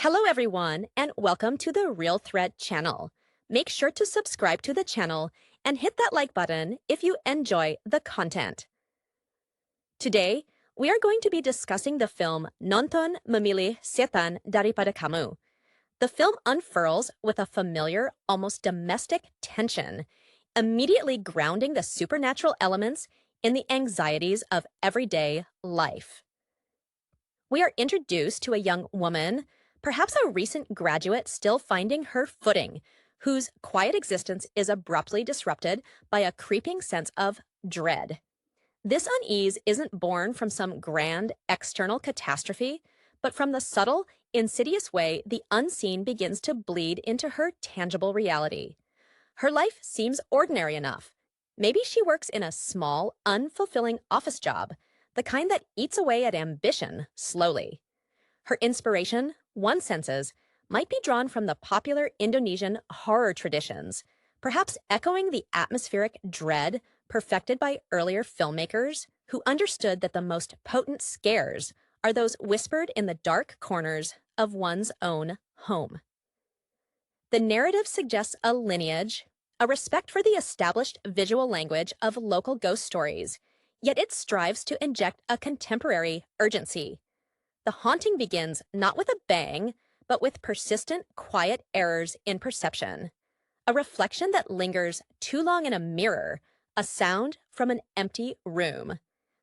Hello everyone, and welcome to the Real Thread channel. Make sure to subscribe to the channel and hit that like button if you enjoy the content. Today, we are going to be discussing the film Memilih Setan Daripada Kamu. The film unfurls with a familiar, almost domestic tension, immediately grounding the supernatural elements in the anxieties of everyday life. We are introduced to a young woman, perhaps a recent graduate still finding her footing, whose quiet existence is abruptly disrupted by a creeping sense of dread. This unease isn't born from some grand external catastrophe, but from the subtle, insidious way the unseen begins to bleed into her tangible reality. Her life seems ordinary enough. Maybe she works in a small, unfulfilling office job, the kind that eats away at ambition slowly. Her inspiration, one senses, might be drawn from the popular Indonesian horror traditions, perhaps echoing the atmospheric dread perfected by earlier filmmakers who understood that the most potent scares are those whispered in the dark corners of one's own home. The narrative suggests a lineage, a respect for the established visual language of local ghost stories, yet it strives to inject a contemporary urgency. The haunting begins not with a bang, but with persistent, quiet errors in perception. A reflection that lingers too long in a mirror, a sound from an empty room.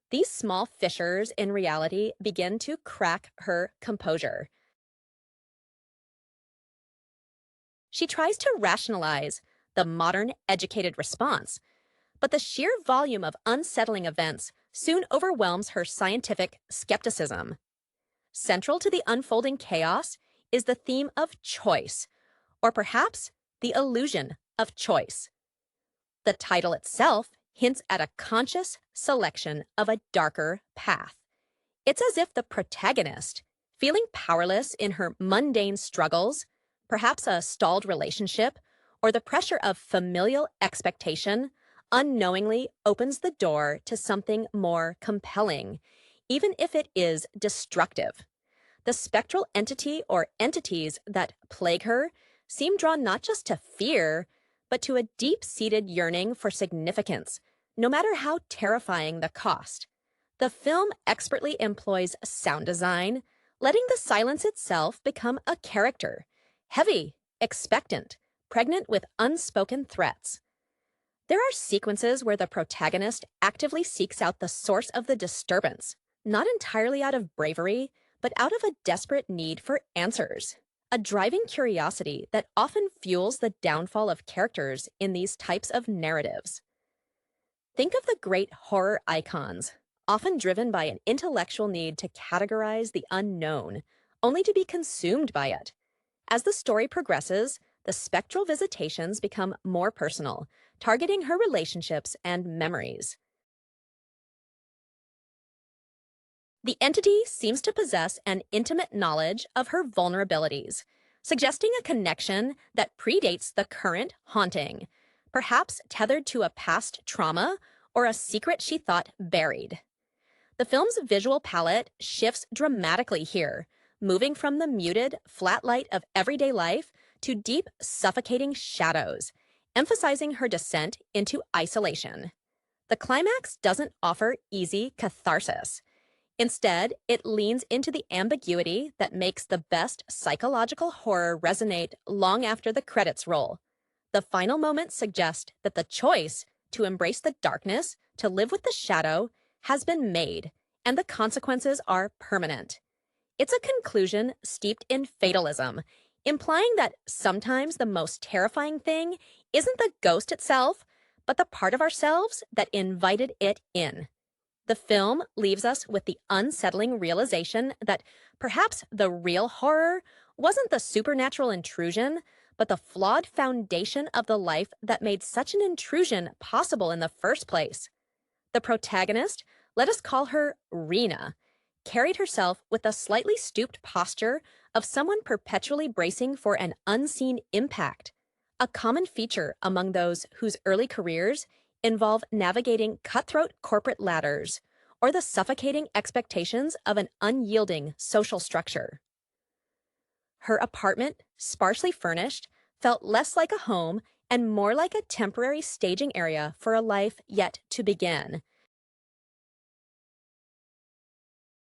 These small fissures in reality begin to crack her composure. She tries to rationalize the modern educated response, but the sheer volume of unsettling events soon overwhelms her scientific skepticism. Central to the unfolding chaos is the theme of choice, or perhaps the illusion of choice. The title itself hints at a conscious selection of a darker path. It's as if the protagonist, feeling powerless in her mundane struggles, perhaps a stalled relationship, or the pressure of familial expectation, unknowingly opens the door to something more compelling, even if it is destructive. The spectral entity or entities that plague her seem drawn not just to fear, but to a deep-seated yearning for significance, no matter how terrifying the cost. The film expertly employs sound design, letting the silence itself become a character, heavy, expectant, pregnant with unspoken threats. There are sequences where the protagonist actively seeks out the source of the disturbance, not entirely out of bravery, but out of a desperate need for answers, a driving curiosity that often fuels the downfall of characters in these types of narratives. Think of the great horror icons, often driven by an intellectual need to categorize the unknown, only to be consumed by it. As the story progresses, the spectral visitations become more personal, targeting her relationships and memories. The entity seems to possess an intimate knowledge of her vulnerabilities, suggesting a connection that predates the current haunting, perhaps tethered to a past trauma or a secret she thought buried. The film's visual palette shifts dramatically here, moving from the muted, flat light of everyday life to deep, suffocating shadows, emphasizing her descent into isolation. The climax doesn't offer easy catharsis. Instead, it leans into the ambiguity that makes the best psychological horror resonate long after the credits roll. The final moments suggest that the choice to embrace the darkness, to live with the shadow, has been made, and the consequences are permanent. It's a conclusion steeped in fatalism, implying that sometimes the most terrifying thing isn't the ghost itself, but the part of ourselves that invited it in. The film leaves us with the unsettling realization that perhaps the real horror wasn't the supernatural intrusion, but the flawed foundation of the life that made such an intrusion possible in the first place. The protagonist, let us call her Rena, carried herself with the slightly stooped posture of someone perpetually bracing for an unseen impact, a common feature among those whose early careers involve navigating cutthroat corporate ladders or the suffocating expectations of an unyielding social structure. Her apartment, sparsely furnished, felt less like a home and more like a temporary staging area for a life yet to begin.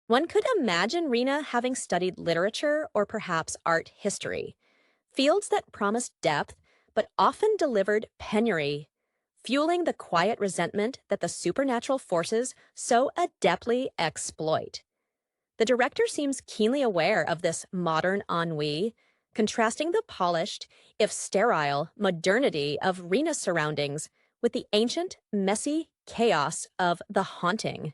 One could imagine Rena having studied literature or perhaps art history, fields that promised depth but often delivered penury, fueling the quiet resentment that the supernatural forces so adeptly exploit. The director seems keenly aware of this modern ennui, contrasting the polished, if sterile, modernity of Rena's surroundings with the ancient, messy chaos of the haunting.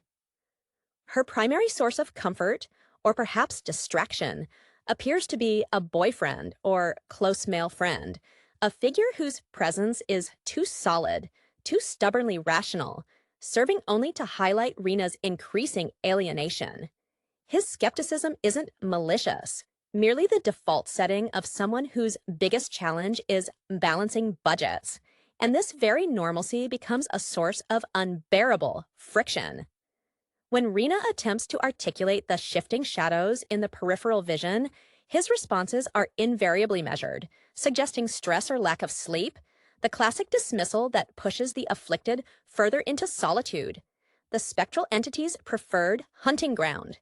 Her primary source of comfort, or perhaps distraction, appears to be a boyfriend or close male friend, a figure whose presence is too solid, too stubbornly rational, serving only to highlight Rena's increasing alienation. His skepticism isn't malicious, merely the default setting of someone whose biggest challenge is balancing budgets. And this very normalcy becomes a source of unbearable friction. When Rena attempts to articulate the shifting shadows in the peripheral vision, his responses are invariably measured, suggesting stress or lack of sleep, the classic dismissal that pushes the afflicted further into solitude, the spectral entity's preferred hunting ground.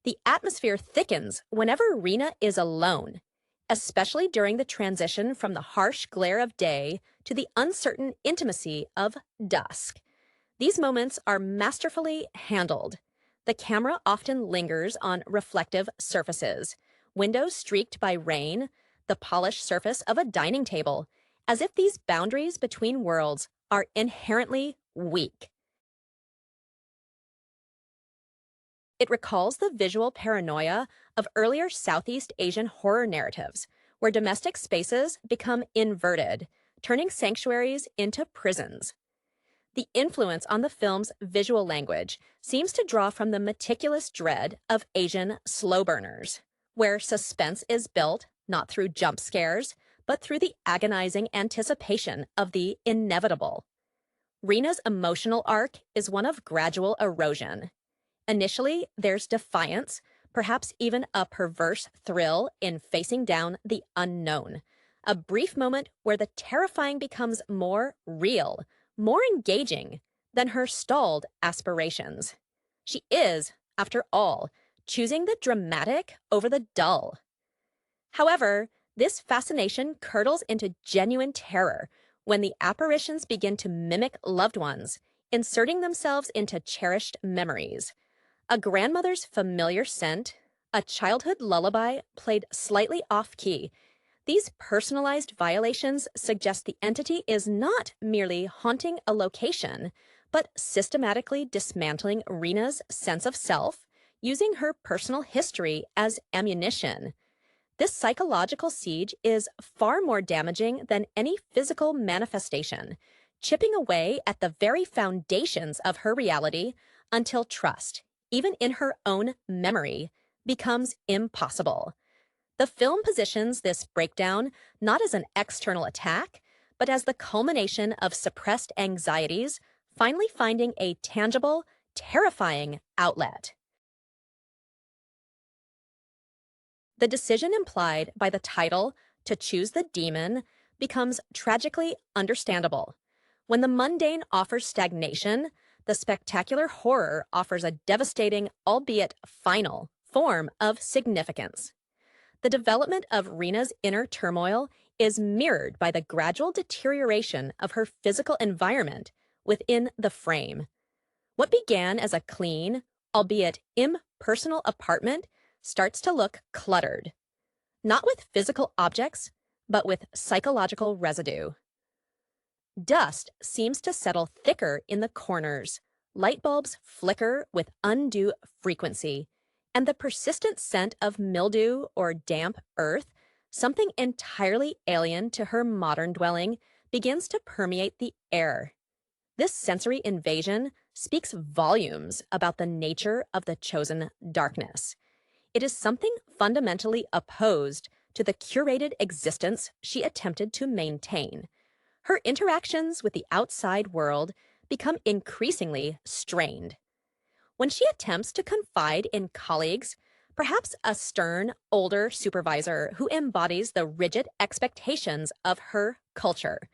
The atmosphere thickens whenever Rena is alone, especially during the transition from the harsh glare of day to the uncertain intimacy of dusk. These moments are masterfully handled. The camera often lingers on reflective surfaces, windows streaked by rain, the polished surface of a dining table, as if these boundaries between worlds are inherently weak. It recalls the visual paranoia of earlier Southeast Asian horror narratives, where domestic spaces become inverted, turning sanctuaries into prisons. The influence on the film's visual language seems to draw from the meticulous dread of Asian slow burners, where suspense is built not through jump scares, but through the agonizing anticipation of the inevitable. Rena's emotional arc is one of gradual erosion. Initially, there's defiance, perhaps even a perverse thrill in facing down the unknown. A brief moment where the terrifying becomes more real, more engaging than her stalled aspirations. She is, after all, choosing the dramatic over the dull. However, this fascination curdles into genuine terror when the apparitions begin to mimic loved ones, inserting themselves into cherished memories. A grandmother's familiar scent, a childhood lullaby played slightly off-key. These personalized violations suggest the entity is not merely haunting a location, but systematically dismantling Rena's sense of self, using her personal history as ammunition. This psychological siege is far more damaging than any physical manifestation, chipping away at the very foundations of her reality until trust, even in her own memory, becomes impossible. The film positions this breakdown not as an external attack, but as the culmination of suppressed anxieties finally finding a tangible, terrifying outlet. The decision implied by the title to choose the demon becomes tragically understandable. When the mundane offers stagnation, the spectacular horror offers a devastating, albeit final, form of significance. The development of Rena's inner turmoil is mirrored by the gradual deterioration of her physical environment within the frame. What began as a clean, albeit impersonal apartment starts to look cluttered, not with physical objects, but with psychological residue. Dust seems to settle thicker in the corners, light bulbs flicker with undue frequency, and the persistent scent of mildew or damp earth, something entirely alien to her modern dwelling, begins to permeate the air. This sensory invasion speaks volumes about the nature of the chosen darkness. It is something fundamentally opposed to the curated existence she attempted to maintain. Her interactions with the outside world become increasingly strained. When she attempts to confide in colleagues, Perhaps a stern, older supervisor who embodies the rigid expectations of her culture.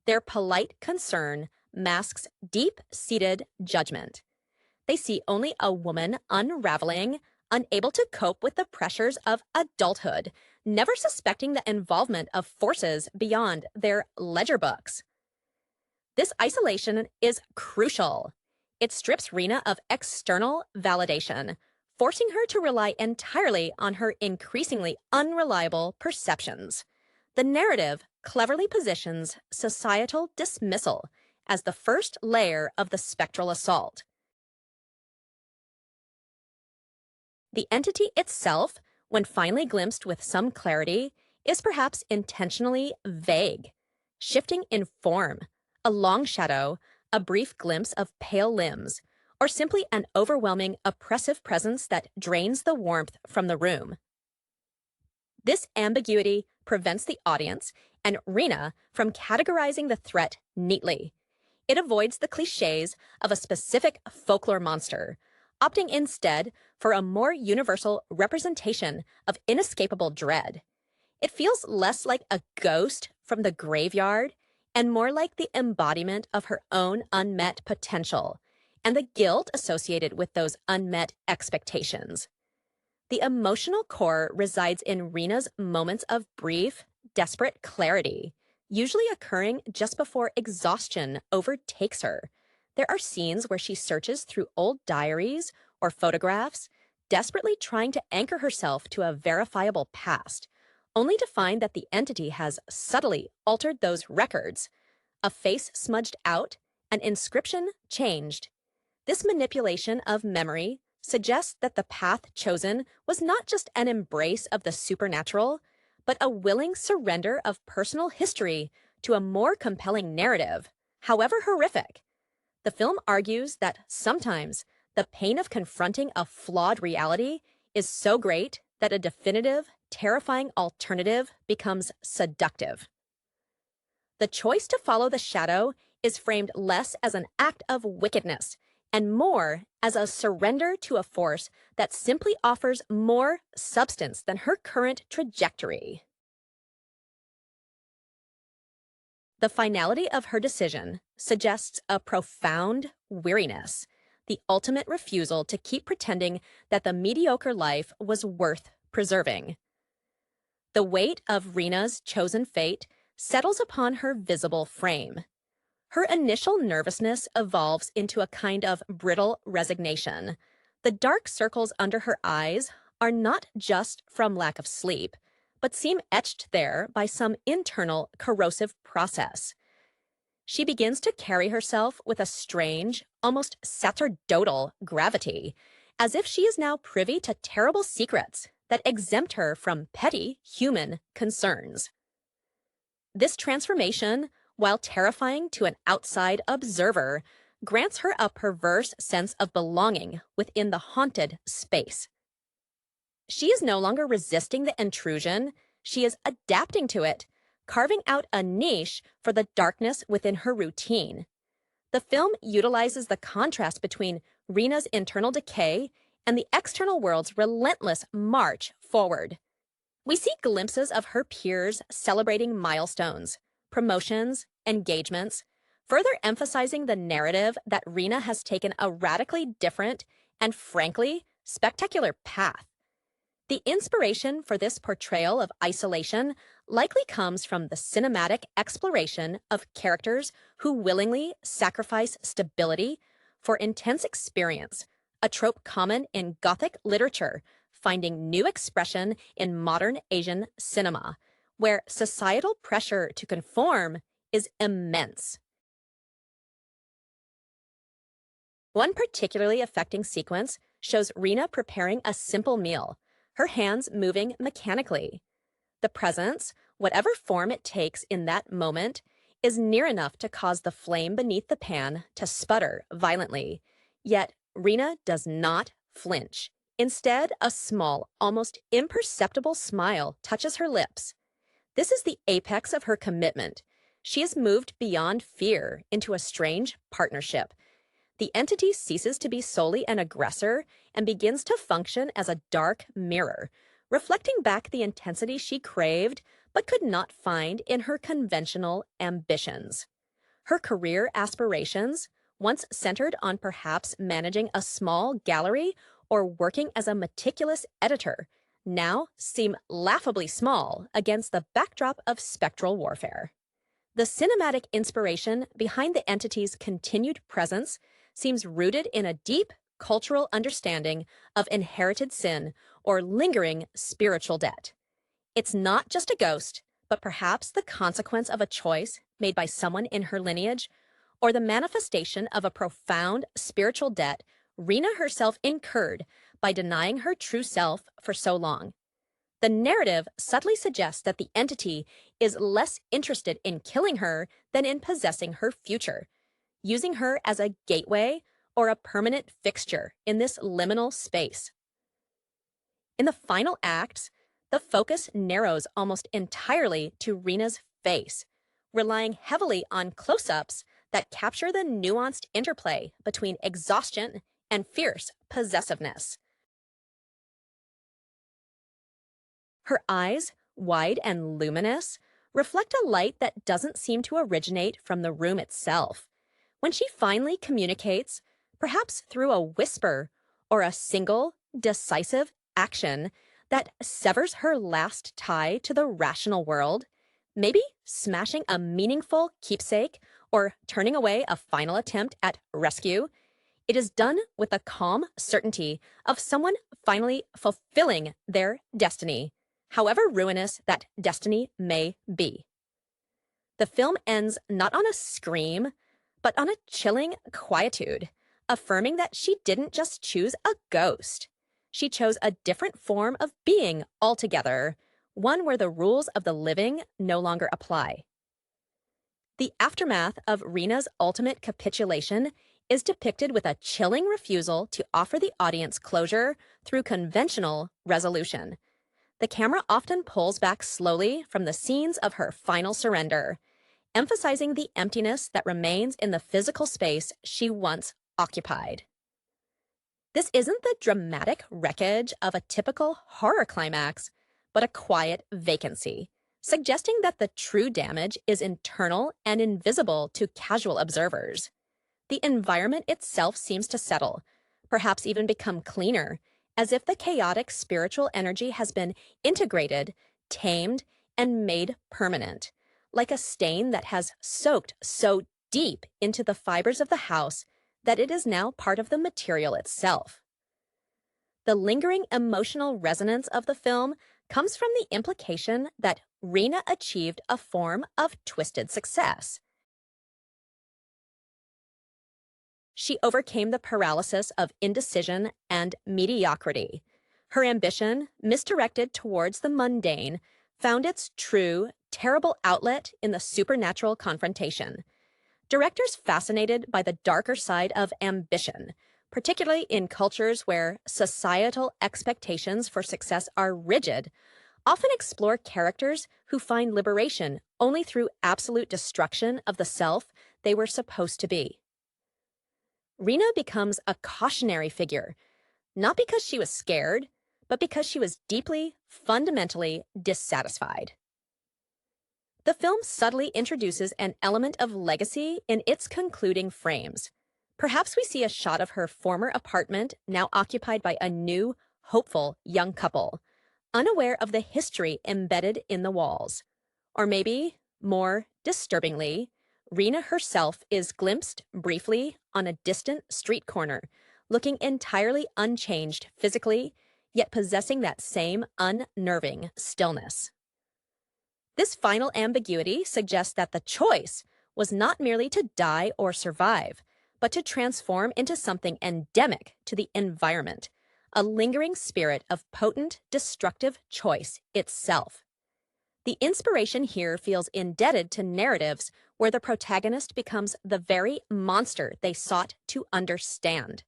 Their polite concern masks deep-seated judgment. They see only a woman unraveling, unable to cope with the pressures of adulthood, never suspecting the involvement of forces beyond their ledger books. This isolation is crucial. It strips Rena of external validation, forcing her to rely entirely on her increasingly unreliable perceptions. The narrative cleverly positions societal dismissal as the first layer of the spectral assault. The entity itself, when finally glimpsed with some clarity, is perhaps intentionally vague, shifting in form, a long shadow, a brief glimpse of pale limbs, or simply an overwhelming, oppressive presence that drains the warmth from the room. This ambiguity prevents the audience and Rena from categorizing the threat neatly. It avoids the cliches of a specific folklore monster, opting instead for a more universal representation of inescapable dread. It feels less like a ghost from the graveyard and more like the embodiment of her own unmet potential and the guilt associated with those unmet expectations. The emotional core resides in Rena's moments of brief, desperate clarity, usually occurring just before exhaustion overtakes her. There are scenes where she searches through old diaries or photographs, desperately trying to anchor herself to a verifiable past, only to find that the entity has subtly altered those records. A face smudged out, an inscription changed. This manipulation of memory suggests that the path chosen was not just an embrace of the supernatural, but a willing surrender of personal history to a more compelling narrative, however horrific. The film argues that sometimes the pain of confronting a flawed reality is so great that a definitive, terrifying alternative becomes seductive. The choice to follow the shadow is framed less as an act of wickedness and more as a surrender to a force that simply offers more substance than her current trajectory. The finality of her decision suggests a profound weariness, the ultimate refusal to keep pretending that the mediocre life was worth preserving. The weight of Rena's chosen fate settles upon her visible frame. Her initial nervousness evolves into a kind of brittle resignation. The dark circles under her eyes are not just from lack of sleep, but seem etched there by some internal corrosive process. She begins to carry herself with a strange, almost sacerdotal gravity, as if she is now privy to terrible secrets that exempt her from petty human concerns. This transformation, while terrifying to an outside observer, grants her a perverse sense of belonging within the haunted space. She is no longer resisting the intrusion, she is adapting to it, carving out a niche for the darkness within her routine. The film utilizes the contrast between Rena's internal decay and the external world's relentless march forward. We see glimpses of her peers celebrating milestones, promotions, engagements, further emphasizing the narrative that Rena has taken a radically different and, frankly, spectacular path. The inspiration for this portrayal of isolation likely comes from the cinematic exploration of characters who willingly sacrifice stability for intense experience, a trope common in Gothic literature, finding new expression in modern Asian cinema, where societal pressure to conform is immense. One particularly affecting sequence shows Rena preparing a simple meal, her hands moving mechanically. The presence, whatever form it takes in that moment, is near enough to cause the flame beneath the pan to sputter violently. Yet Rena does not flinch. Instead, a small, almost imperceptible smile touches her lips. This is the apex of her commitment. She has moved beyond fear into a strange partnership. The entity ceases to be solely an aggressor and begins to function as a dark mirror, reflecting back the intensity she craved but could not find in her conventional ambitions. Her career aspirations, once centered on perhaps managing a small gallery or working as a meticulous editor, now seem laughably small against the backdrop of spectral warfare. The cinematic inspiration behind the entity's continued presence seems rooted in a deep cultural understanding of inherited sin or lingering spiritual debt. It's not just a ghost, but perhaps the consequence of a choice made by someone in her lineage, or the manifestation of a profound spiritual debt Rena herself incurred by denying her true self for so long. The narrative subtly suggests that the entity is less interested in killing her than in possessing her future, using her as a gateway or a permanent fixture in this liminal space. In the final acts, the focus narrows almost entirely to Rena's face, relying heavily on close-ups that capture the nuanced interplay between exhaustion and fierce possessiveness. Her eyes, wide and luminous, reflect a light that doesn't seem to originate from the room itself. When she finally communicates, perhaps through a whisper or a single, decisive action that severs her last tie to the rational world, maybe smashing a meaningful keepsake or turning away a final attempt at rescue, it is done with the calm certainty of someone finally fulfilling their destiny, however ruinous that destiny may be. The film ends not on a scream, but on a chilling quietude, affirming that she didn't just choose a ghost. She chose a different form of being altogether, one where the rules of the living no longer apply. The aftermath of Rena's ultimate capitulation is depicted with a chilling refusal to offer the audience closure through conventional resolution. The camera often pulls back slowly from the scenes of her final surrender, emphasizing the emptiness that remains in the physical space she once occupied. This isn't the dramatic wreckage of a typical horror climax, but a quiet vacancy, suggesting that the true damage is internal and invisible to casual observers. The environment itself seems to settle, perhaps even become cleaner, as if the chaotic spiritual energy has been integrated, tamed, and made permanent, like a stain that has soaked so deep into the fibers of the house that it is now part of the material itself. The lingering emotional resonance of the film comes from the implication that Rena achieved a form of twisted success. She overcame the paralysis of indecision and mediocrity. Her ambition, misdirected towards the mundane, found its true, terrible outlet in the supernatural confrontation. Directors fascinated by the darker side of ambition, particularly in cultures where societal expectations for success are rigid, often explore characters who find liberation only through absolute destruction of the self they were supposed to be. Rena becomes a cautionary figure, not because she was scared, but because she was deeply, fundamentally dissatisfied. The film subtly introduces an element of legacy in its concluding frames. Perhaps we see a shot of her former apartment now occupied by a new, hopeful young couple, unaware of the history embedded in the walls. Or maybe, more disturbingly, Rena herself is glimpsed briefly on a distant street corner, looking entirely unchanged physically, yet possessing that same unnerving stillness. This final ambiguity suggests that the choice was not merely to die or survive, but to transform into something endemic to the environment, a lingering spirit of potent, destructive choice itself. The inspiration here feels indebted to narratives where the protagonist becomes the very monster they sought to understand.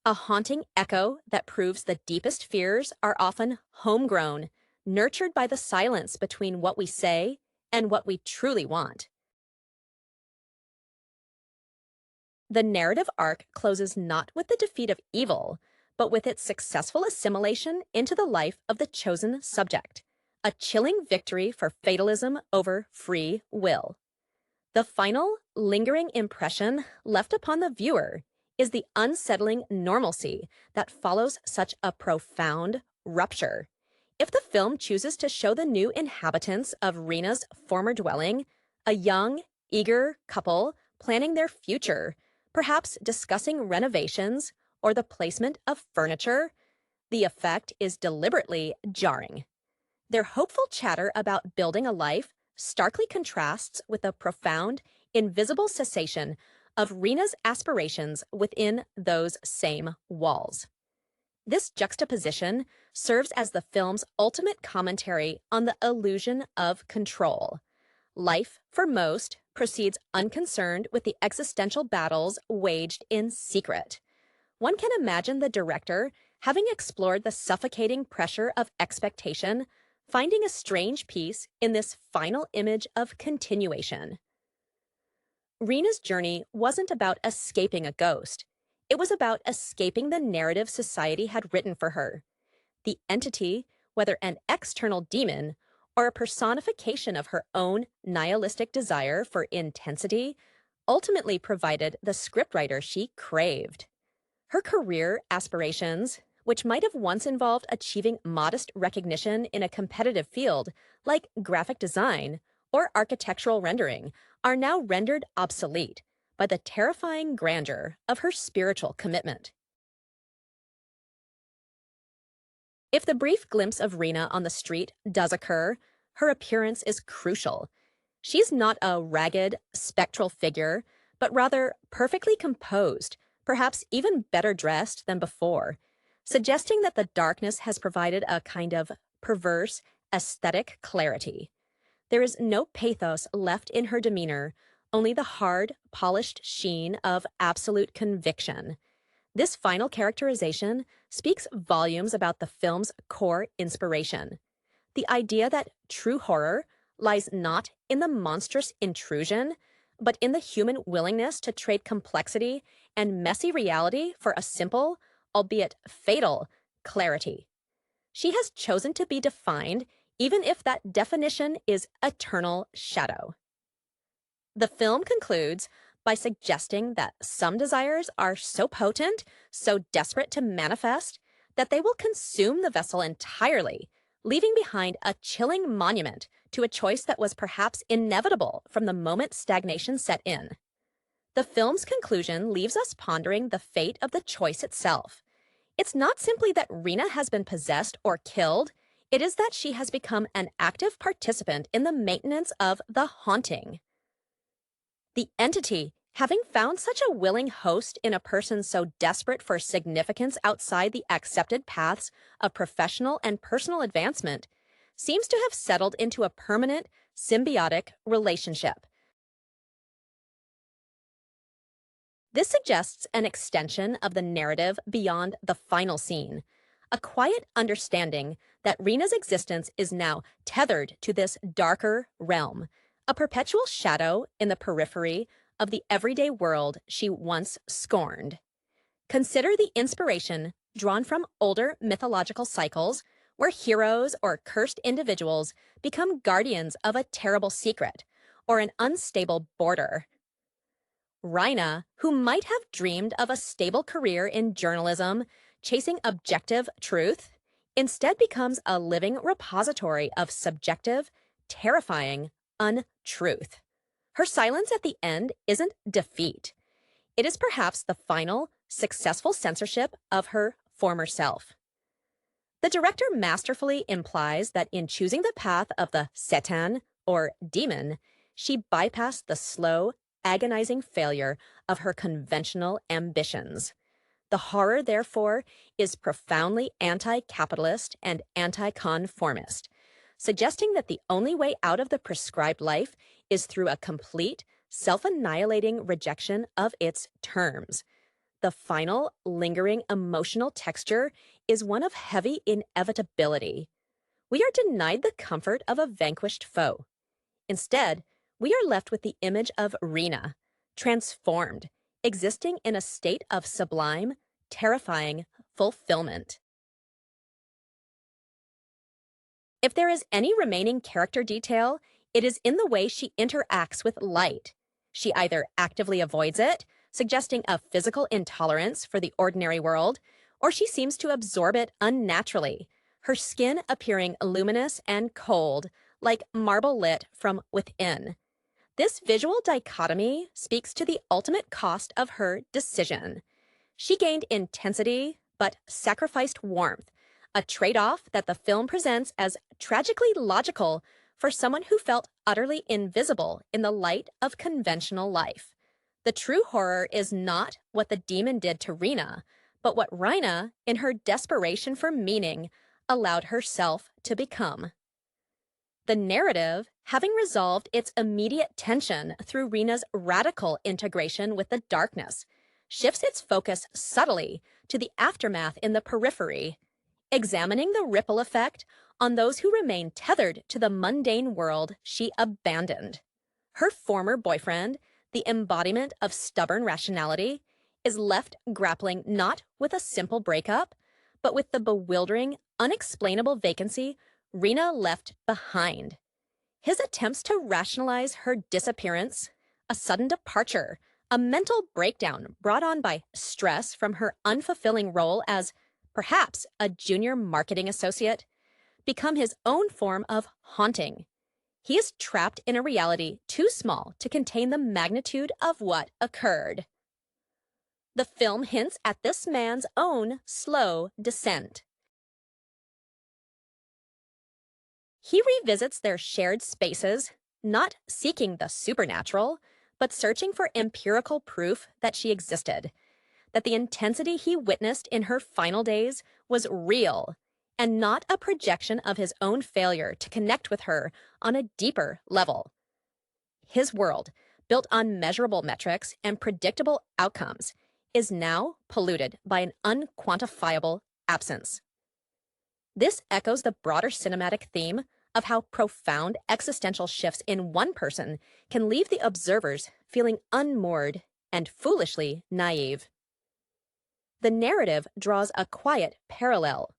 A haunting echo that proves the deepest fears are often homegrown, nurtured by the silence between what we say and what we truly want. The narrative arc closes not with the defeat of evil, but with its successful assimilation into the life of the chosen subject, a chilling victory for fatalism over free will. The final, lingering impression left upon the viewer is the unsettling normalcy that follows such a profound rupture. If the film chooses to show the new inhabitants of Rena's former dwelling, a young, eager couple planning their future, perhaps discussing renovations or the placement of furniture, the effect is deliberately jarring. Their hopeful chatter about building a life starkly contrasts with the profound, invisible cessation of Rena's aspirations within those same walls. This juxtaposition serves as the film's ultimate commentary on the illusion of control. Life, for most, proceeds unconcerned with the existential battles waged in secret. One can imagine the director, having explored the suffocating pressure of expectation, finding a strange peace in this final image of continuation. Rena's journey wasn't about escaping a ghost. It was about escaping the narrative society had written for her. The entity, whether an external demon or a personification of her own nihilistic desire for intensity, ultimately provided the scriptwriter she craved. Her career aspirations, which might have once involved achieving modest recognition in a competitive field like graphic design or architectural rendering, are now rendered obsolete by the terrifying grandeur of her spiritual commitment. If the brief glimpse of Rena on the street does occur, her appearance is crucial. She's not a ragged, spectral figure, but rather perfectly composed, perhaps even better dressed than before, suggesting that the darkness has provided a kind of perverse, aesthetic clarity. There is no pathos left in her demeanor, only the hard, polished sheen of absolute conviction. This final characterization speaks volumes about the film's core inspiration. The idea that true horror lies not in the monstrous intrusion, but in the human willingness to trade complexity and messy reality for a simple, albeit fatal, clarity. She has chosen to be defined, even if that definition is eternal shadow. The film concludes by suggesting that some desires are so potent, so desperate to manifest, that they will consume the vessel entirely, leaving behind a chilling monument to a choice that was perhaps inevitable from the moment stagnation set in. The film's conclusion leaves us pondering the fate of the choice itself. It's not simply that Rena has been possessed or killed, it is that she has become an active participant in the maintenance of the haunting. The entity, having found such a willing host in a person so desperate for significance outside the accepted paths of professional and personal advancement, seems to have settled into a permanent, symbiotic relationship. This suggests an extension of the narrative beyond the final scene, a quiet understanding that Rena's existence is now tethered to this darker realm, a perpetual shadow in the periphery of the everyday world she once scorned. Consider the inspiration drawn from older mythological cycles where heroes or cursed individuals become guardians of a terrible secret or an unstable border. Rina, who might have dreamed of a stable career in journalism, chasing objective truth, instead becomes a living repository of subjective, terrifying untruth. Her silence at the end isn't defeat. It is perhaps the final, successful censorship of her former self. The director masterfully implies that in choosing the path of the Setan, or demon, she bypassed the slow, agonizing failure of her conventional ambitions. The horror, therefore, is profoundly anti-capitalist and anti-conformist, suggesting that the only way out of the prescribed life is through a complete, self-annihilating rejection of its terms. The final, lingering emotional texture is one of heavy inevitability. We are denied the comfort of a vanquished foe. Instead, we are left with the image of Rena, transformed, existing in a state of sublime, terrifying fulfillment. If there is any remaining character detail, it is in the way she interacts with light. She either actively avoids it, suggesting a physical intolerance for the ordinary world, or she seems to absorb it unnaturally, her skin appearing luminous and cold, like marble lit from within. This visual dichotomy speaks to the ultimate cost of her decision. She gained intensity, but sacrificed warmth, a trade-off that the film presents as tragically logical for someone who felt utterly invisible in the light of conventional life. The true horror is not what the demon did to Rena, but what Rina, in her desperation for meaning, allowed herself to become. The narrative, having resolved its immediate tension through Rena's radical integration with the darkness, shifts its focus subtly to the aftermath in the periphery, examining the ripple effect on those who remain tethered to the mundane world she abandoned. Her former boyfriend, the embodiment of stubborn rationality, is left grappling not with a simple breakup, but with the bewildering, unexplainable vacancy Rena left behind. His attempts to rationalize her disappearance, a sudden departure, a mental breakdown brought on by stress from her unfulfilling role as perhaps a junior marketing associate, become his own form of haunting. He is trapped in a reality too small to contain the magnitude of what occurred. The film hints at this man's own slow descent. He revisits their shared spaces, not seeking the supernatural, but searching for empirical proof that she existed, that the intensity he witnessed in her final days was real, and not a projection of his own failure to connect with her on a deeper level. His world, built on measurable metrics and predictable outcomes, is now polluted by an unquantifiable absence. This echoes the broader cinematic theme of how profound existential shifts in one person can leave the observers feeling unmoored and foolishly naive. The narrative draws a quiet parallel.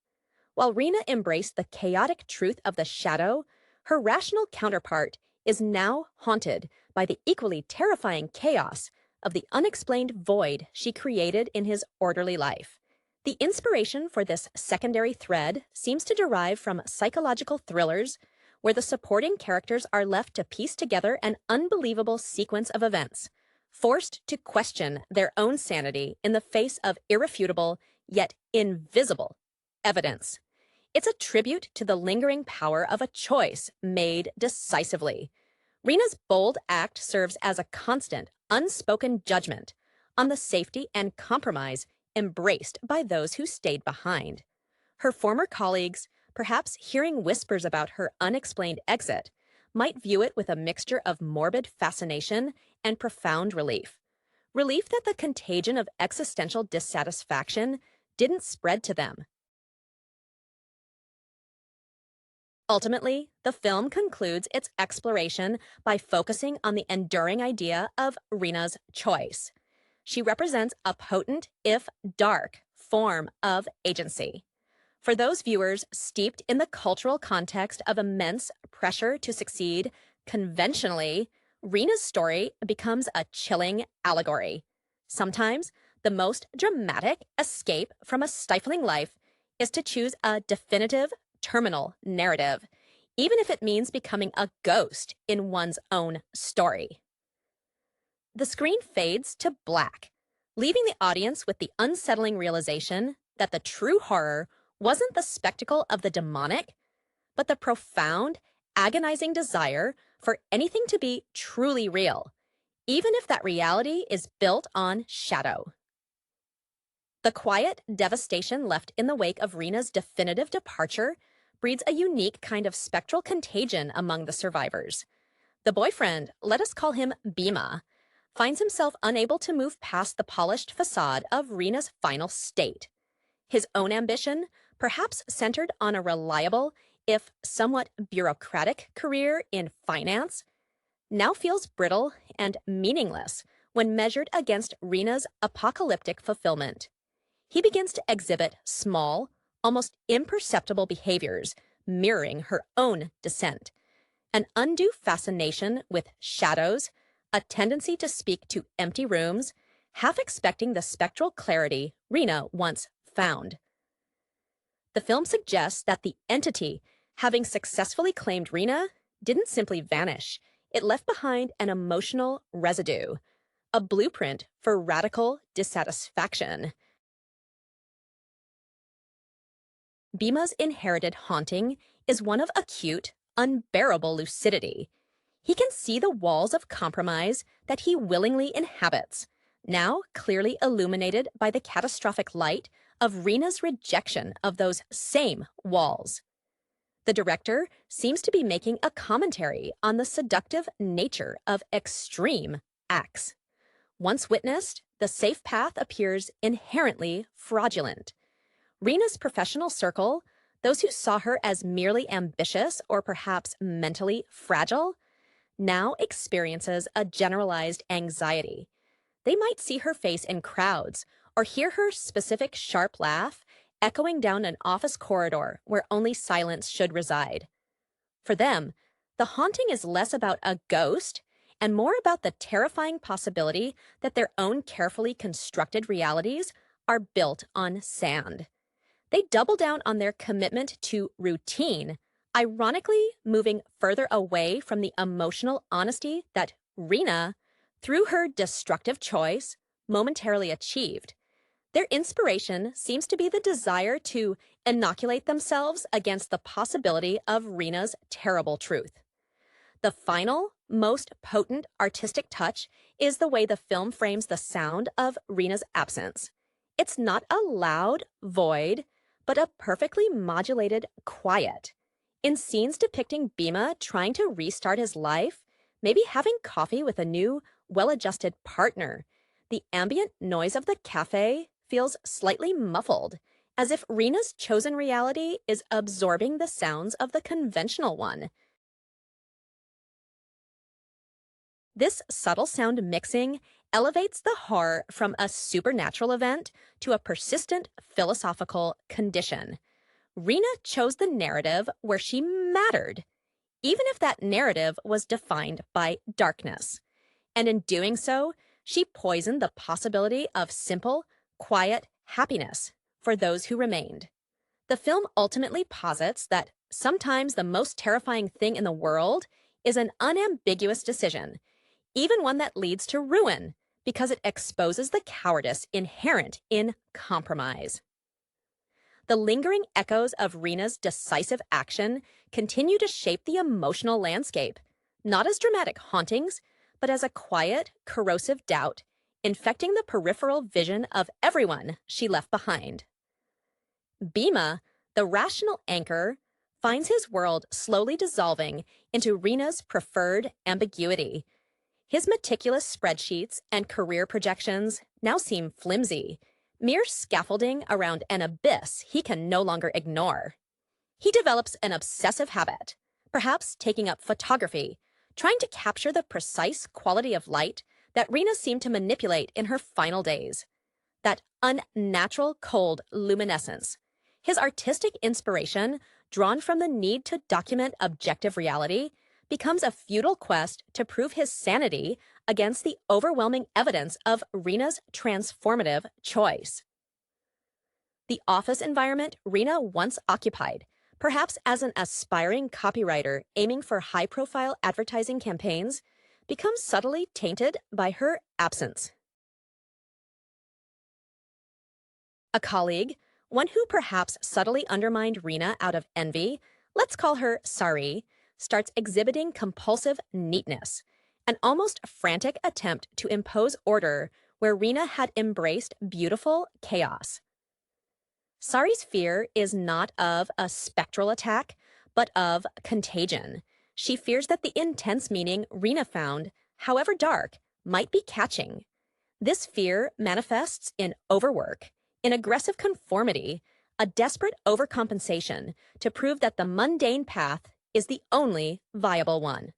While Rena embraced the chaotic truth of the shadow, her rational counterpart is now haunted by the equally terrifying chaos of the unexplained void she created in his orderly life. The inspiration for this secondary thread seems to derive from psychological thrillers where the supporting characters are left to piece together an unbelievable sequence of events, forced to question their own sanity in the face of irrefutable yet invisible evidence. It's a tribute to the lingering power of a choice made decisively. Rena's bold act serves as a constant, unspoken judgment on the safety and compromise embraced by those who stayed behind. Her former colleagues, perhaps hearing whispers about her unexplained exit, might view it with a mixture of morbid fascination and profound relief. Relief that the contagion of existential dissatisfaction didn't spread to them. Ultimately, the film concludes its exploration by focusing on the enduring idea of Rena's choice. She represents a potent, if dark, form of agency. For those viewers steeped in the cultural context of immense pressure to succeed conventionally, Rena's story becomes a chilling allegory. Sometimes, the most dramatic escape from a stifling life is to choose a definitive, terminal narrative, even if it means becoming a ghost in one's own story. The screen fades to black, leaving the audience with the unsettling realization that the true horror wasn't the spectacle of the demonic, but the profound, agonizing desire for anything to be truly real, even if that reality is built on shadow. The quiet devastation left in the wake of Rena's definitive departure breeds a unique kind of spectral contagion among the survivors. The boyfriend, let us call him Bhima, finds himself unable to move past the polished facade of Rena's final state. His own ambition, perhaps centered on a reliable, if somewhat bureaucratic career in finance, now feels brittle and meaningless when measured against Rina's apocalyptic fulfillment. He begins to exhibit small, almost imperceptible behaviors mirroring her own descent. An undue fascination with shadows, a tendency to speak to empty rooms, half expecting the spectral clarity Rina once found. The film suggests that the entity, having successfully claimed Rina, didn't simply vanish. It left behind an emotional residue, a blueprint for radical dissatisfaction. Bhima's inherited haunting is one of acute, unbearable lucidity. He can see the walls of compromise that he willingly inhabits, now clearly illuminated by the catastrophic light of Rina's rejection of those same walls. The director seems to be making a commentary on the seductive nature of extreme acts. Once witnessed, the safe path appears inherently fraudulent. Rina's professional circle, those who saw her as merely ambitious or perhaps mentally fragile, now experiences a generalized anxiety. They might see her face in crowds or hear her specific sharp laugh echoing down an office corridor where only silence should reside. For them, the haunting is less about a ghost and more about the terrifying possibility that their own carefully constructed realities are built on sand. They double down on their commitment to routine, ironically moving further away from the emotional honesty that Rina, through her destructive choice, momentarily achieved. Their inspiration seems to be the desire to inoculate themselves against the possibility of Rina's terrible truth. The final, most potent artistic touch is the way the film frames the sound of Rina's absence. It's not a loud void, but a perfectly modulated quiet. In scenes depicting Bhima trying to restart his life, maybe having coffee with a new, well-adjusted partner, the ambient noise of the cafe feels slightly muffled, as if Rina's chosen reality is absorbing the sounds of the conventional one. This subtle sound mixing elevates the horror from a supernatural event to a persistent philosophical condition. Rina chose the narrative where she mattered, even if that narrative was defined by darkness. And in doing so, she poisoned the possibility of simple, quiet happiness for those who remained. The film ultimately posits that sometimes the most terrifying thing in the world is an unambiguous decision, even one that leads to ruin, because it exposes the cowardice inherent in compromise. The lingering echoes of Rina's decisive action continue to shape the emotional landscape, not as dramatic hauntings, but as a quiet, corrosive doubt, infecting the peripheral vision of everyone she left behind. Bhima, the rational anchor, finds his world slowly dissolving into Rina's preferred ambiguity. His meticulous spreadsheets and career projections now seem flimsy, mere scaffolding around an abyss he can no longer ignore. He develops an obsessive habit, perhaps taking up photography, trying to capture the precise quality of light that Rina seemed to manipulate in her final days. That unnatural cold luminescence. His artistic inspiration, drawn from the need to document objective reality, becomes a futile quest to prove his sanity against the overwhelming evidence of Rina's transformative choice. The office environment Rina once occupied, perhaps as an aspiring copywriter aiming for high-profile advertising campaigns, becomes subtly tainted by her absence. A colleague, one who perhaps subtly undermined Rina out of envy, let's call her Sari, starts exhibiting compulsive neatness, an almost frantic attempt to impose order where Rina had embraced beautiful chaos. Sari's fear is not of a spectral attack, but of contagion. She fears that the intense meaning Rina found, however dark, might be catching. This fear manifests in overwork, in aggressive conformity, a desperate overcompensation to prove that the mundane path is the only viable one.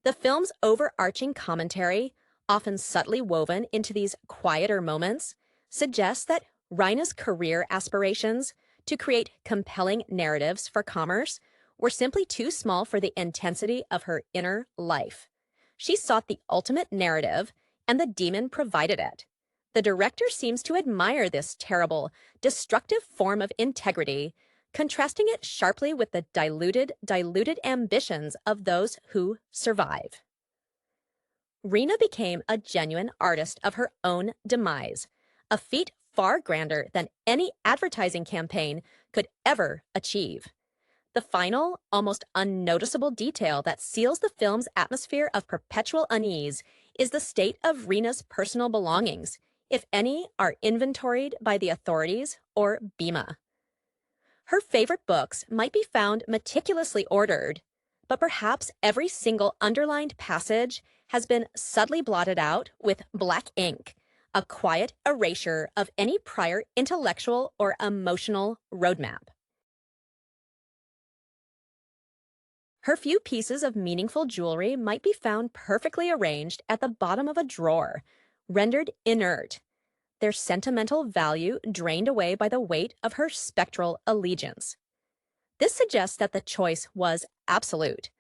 The film's overarching commentary, often subtly woven into these quieter moments, suggests that Rina's career aspirations to create compelling narratives for commerce were simply too small for the intensity of her inner life. She sought the ultimate narrative, and the demon provided it. The director seems to admire this terrible, destructive form of integrity, contrasting it sharply with the diluted ambitions of those who survive. Rina became a genuine artist of her own demise, a feat far grander than any advertising campaign could ever achieve. The final, almost unnoticeable detail that seals the film's atmosphere of perpetual unease is the state of Rina's personal belongings, if any are inventoried by the authorities or Bima. Her favorite books might be found meticulously ordered, but perhaps every single underlined passage has been subtly blotted out with black ink, a quiet erasure of any prior intellectual or emotional roadmap. Her few pieces of meaningful jewelry might be found perfectly arranged at the bottom of a drawer, rendered inert, their sentimental value drained away by the weight of her spectral allegiance. This suggests that the choice was absolute,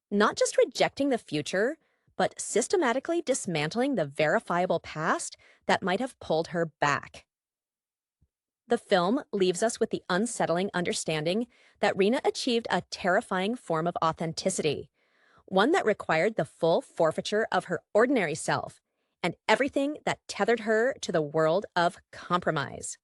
not just rejecting the future, but systematically dismantling the verifiable past that might have pulled her back. The film leaves us with the unsettling understanding that Rina achieved a terrifying form of authenticity, one that required the full forfeiture of her ordinary self and everything that tethered her to the world of compromise.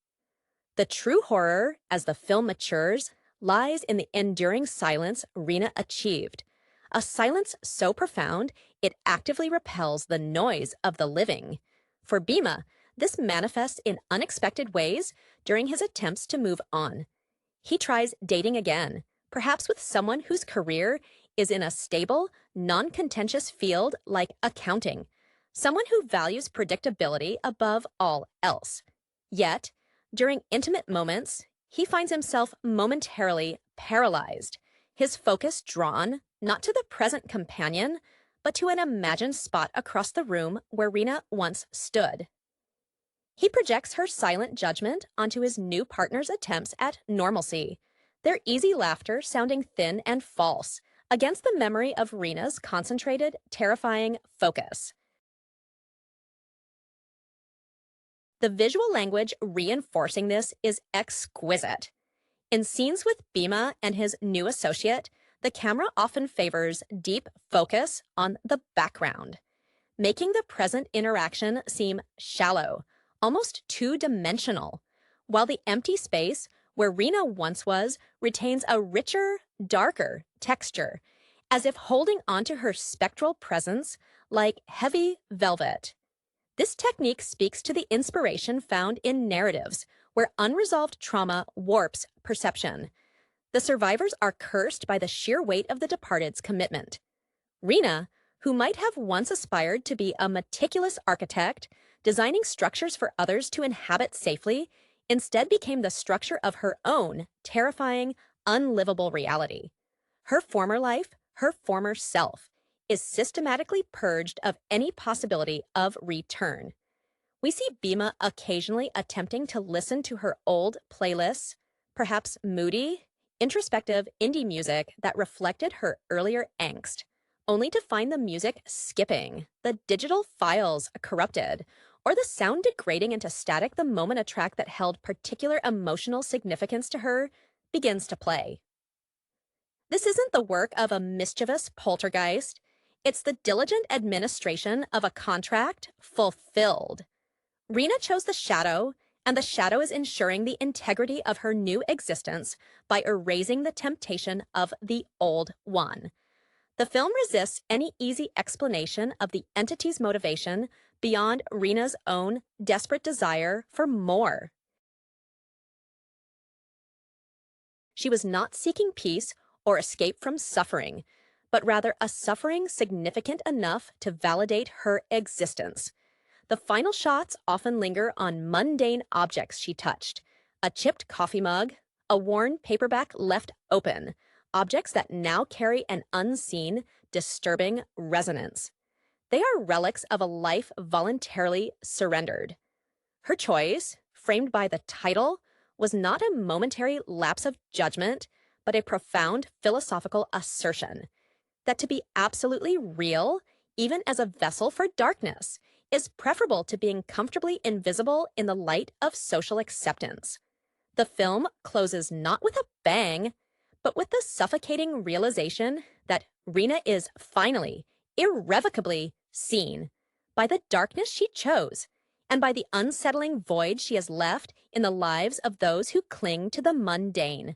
The true horror, as the film matures, lies in the enduring silence Rina achieved, a silence so profound it actively repels the noise of the living. For Bhima, this manifests in unexpected ways during his attempts to move on. He tries dating again, perhaps with someone whose career is in a stable, non-contentious field like accounting, someone who values predictability above all else. Yet, during intimate moments, he finds himself momentarily paralyzed, his focus drawn not to the present companion, but to an imagined spot across the room where Rina once stood. He projects her silent judgment onto his new partner's attempts at normalcy, their easy laughter sounding thin and false against the memory of Rina's concentrated, terrifying focus. The visual language reinforcing this is exquisite. In scenes with Bhima and his new associate, the camera often favors deep focus on the background, making the present interaction seem shallow, almost two-dimensional, while the empty space where Rina once was retains a richer, darker texture, as if holding onto her spectral presence like heavy velvet. This technique speaks to the inspiration found in narratives where unresolved trauma warps perception. The survivors are cursed by the sheer weight of the departed's commitment. Rina, who might have once aspired to be a meticulous architect, designing structures for others to inhabit safely, instead became the structure of her own terrifying, unlivable reality. Her former life, her former self, is systematically purged of any possibility of return. We see Bhima occasionally attempting to listen to her old playlists, perhaps moody, introspective indie music that reflected her earlier angst, only to find the music skipping, the digital files corrupted, or the sound degrading into static the moment a track that held particular emotional significance to her begins to play. This isn't the work of a mischievous poltergeist. It's the diligent administration of a contract fulfilled. Rina chose the shadow, and the shadow is ensuring the integrity of her new existence by erasing the temptation of the old one. The film resists any easy explanation of the entity's motivation beyond Rina's own desperate desire for more. She was not seeking peace or escape from suffering, but rather a suffering significant enough to validate her existence. The final shots often linger on mundane objects she touched, a chipped coffee mug, a worn paperback left open, objects that now carry an unseen, disturbing resonance. They are relics of a life voluntarily surrendered. Her choice, framed by the title, was not a momentary lapse of judgment, but a profound philosophical assertion that to be absolutely real, even as a vessel for darkness, is preferable to being comfortably invisible in the light of social acceptance. The film closes not with a bang, but with the suffocating realization that Rena is finally, irrevocably seen by the darkness she chose and by the unsettling void she has left in the lives of those who cling to the mundane.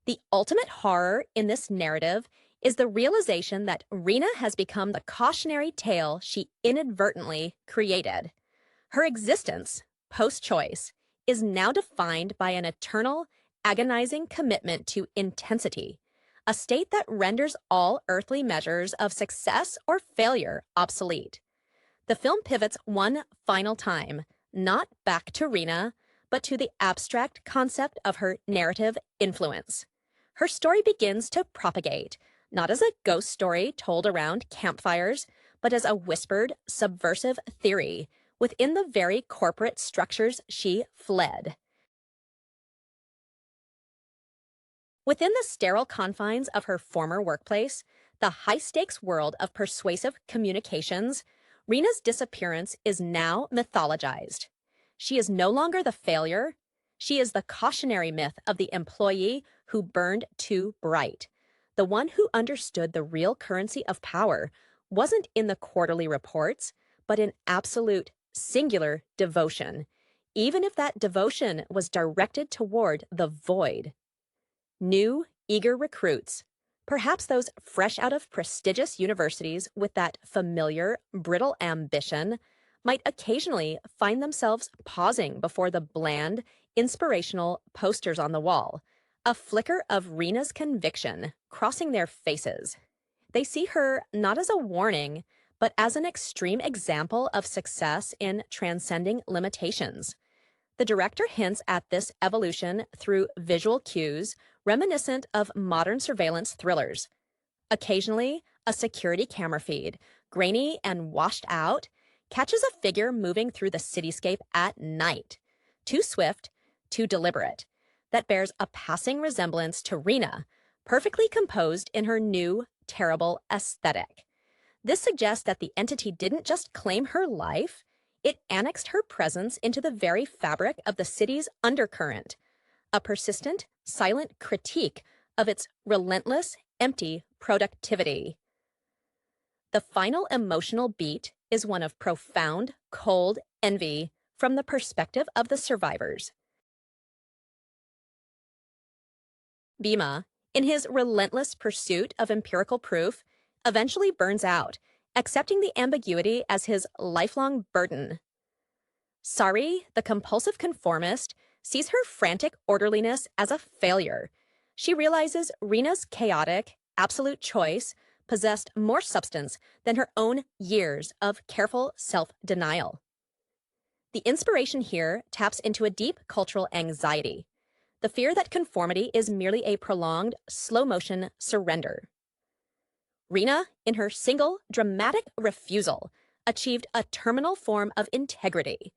The ultimate horror in this narrative is the realization that Rena has become the cautionary tale she inadvertently created. Her existence, post-choice, is now defined by an eternal, agonizing commitment to intensity, a state that renders all earthly measures of success or failure obsolete. The film pivots one final time, not back to Rena, but to the abstract concept of her narrative influence. Her story begins to propagate, not as a ghost story told around campfires, but as a whispered, subversive theory within the very corporate structures she fled. Within the sterile confines of her former workplace, the high-stakes world of persuasive communications, Rena's disappearance is now mythologized. She is no longer the failure. She is the cautionary myth of the employee who burned too bright. The one who understood the real currency of power wasn't in the quarterly reports, but in absolute, singular devotion, even if that devotion was directed toward the void. New, eager recruits, perhaps those fresh out of prestigious universities with that familiar, brittle ambition, might occasionally find themselves pausing before the bland, inspirational posters on the wall, a flicker of Rena's conviction crossing their faces. They see her not as a warning, but as an extreme example of success in transcending limitations. The director hints at this evolution through visual cues reminiscent of modern surveillance thrillers. Occasionally, a security camera feed, grainy and washed out, catches a figure moving through the cityscape at night. Too swift, too deliberate. That bears a passing resemblance to Rena, perfectly composed in her new, terrible aesthetic. This suggests that the entity didn't just claim her life, it annexed her presence into the very fabric of the city's undercurrent, a persistent, silent critique of its relentless, empty productivity. The final emotional beat is one of profound, cold envy from the perspective of the survivors. Bhima, in his relentless pursuit of empirical proof, eventually burns out, accepting the ambiguity as his lifelong burden. Sari, the compulsive conformist, sees her frantic orderliness as a failure. She realizes Rena's chaotic, absolute choice possessed more substance than her own years of careful self-denial. The inspiration here taps into a deep cultural anxiety, the fear that conformity is merely a prolonged, slow-motion surrender. Rena, in her single, dramatic refusal, achieved a terminal form of integrity.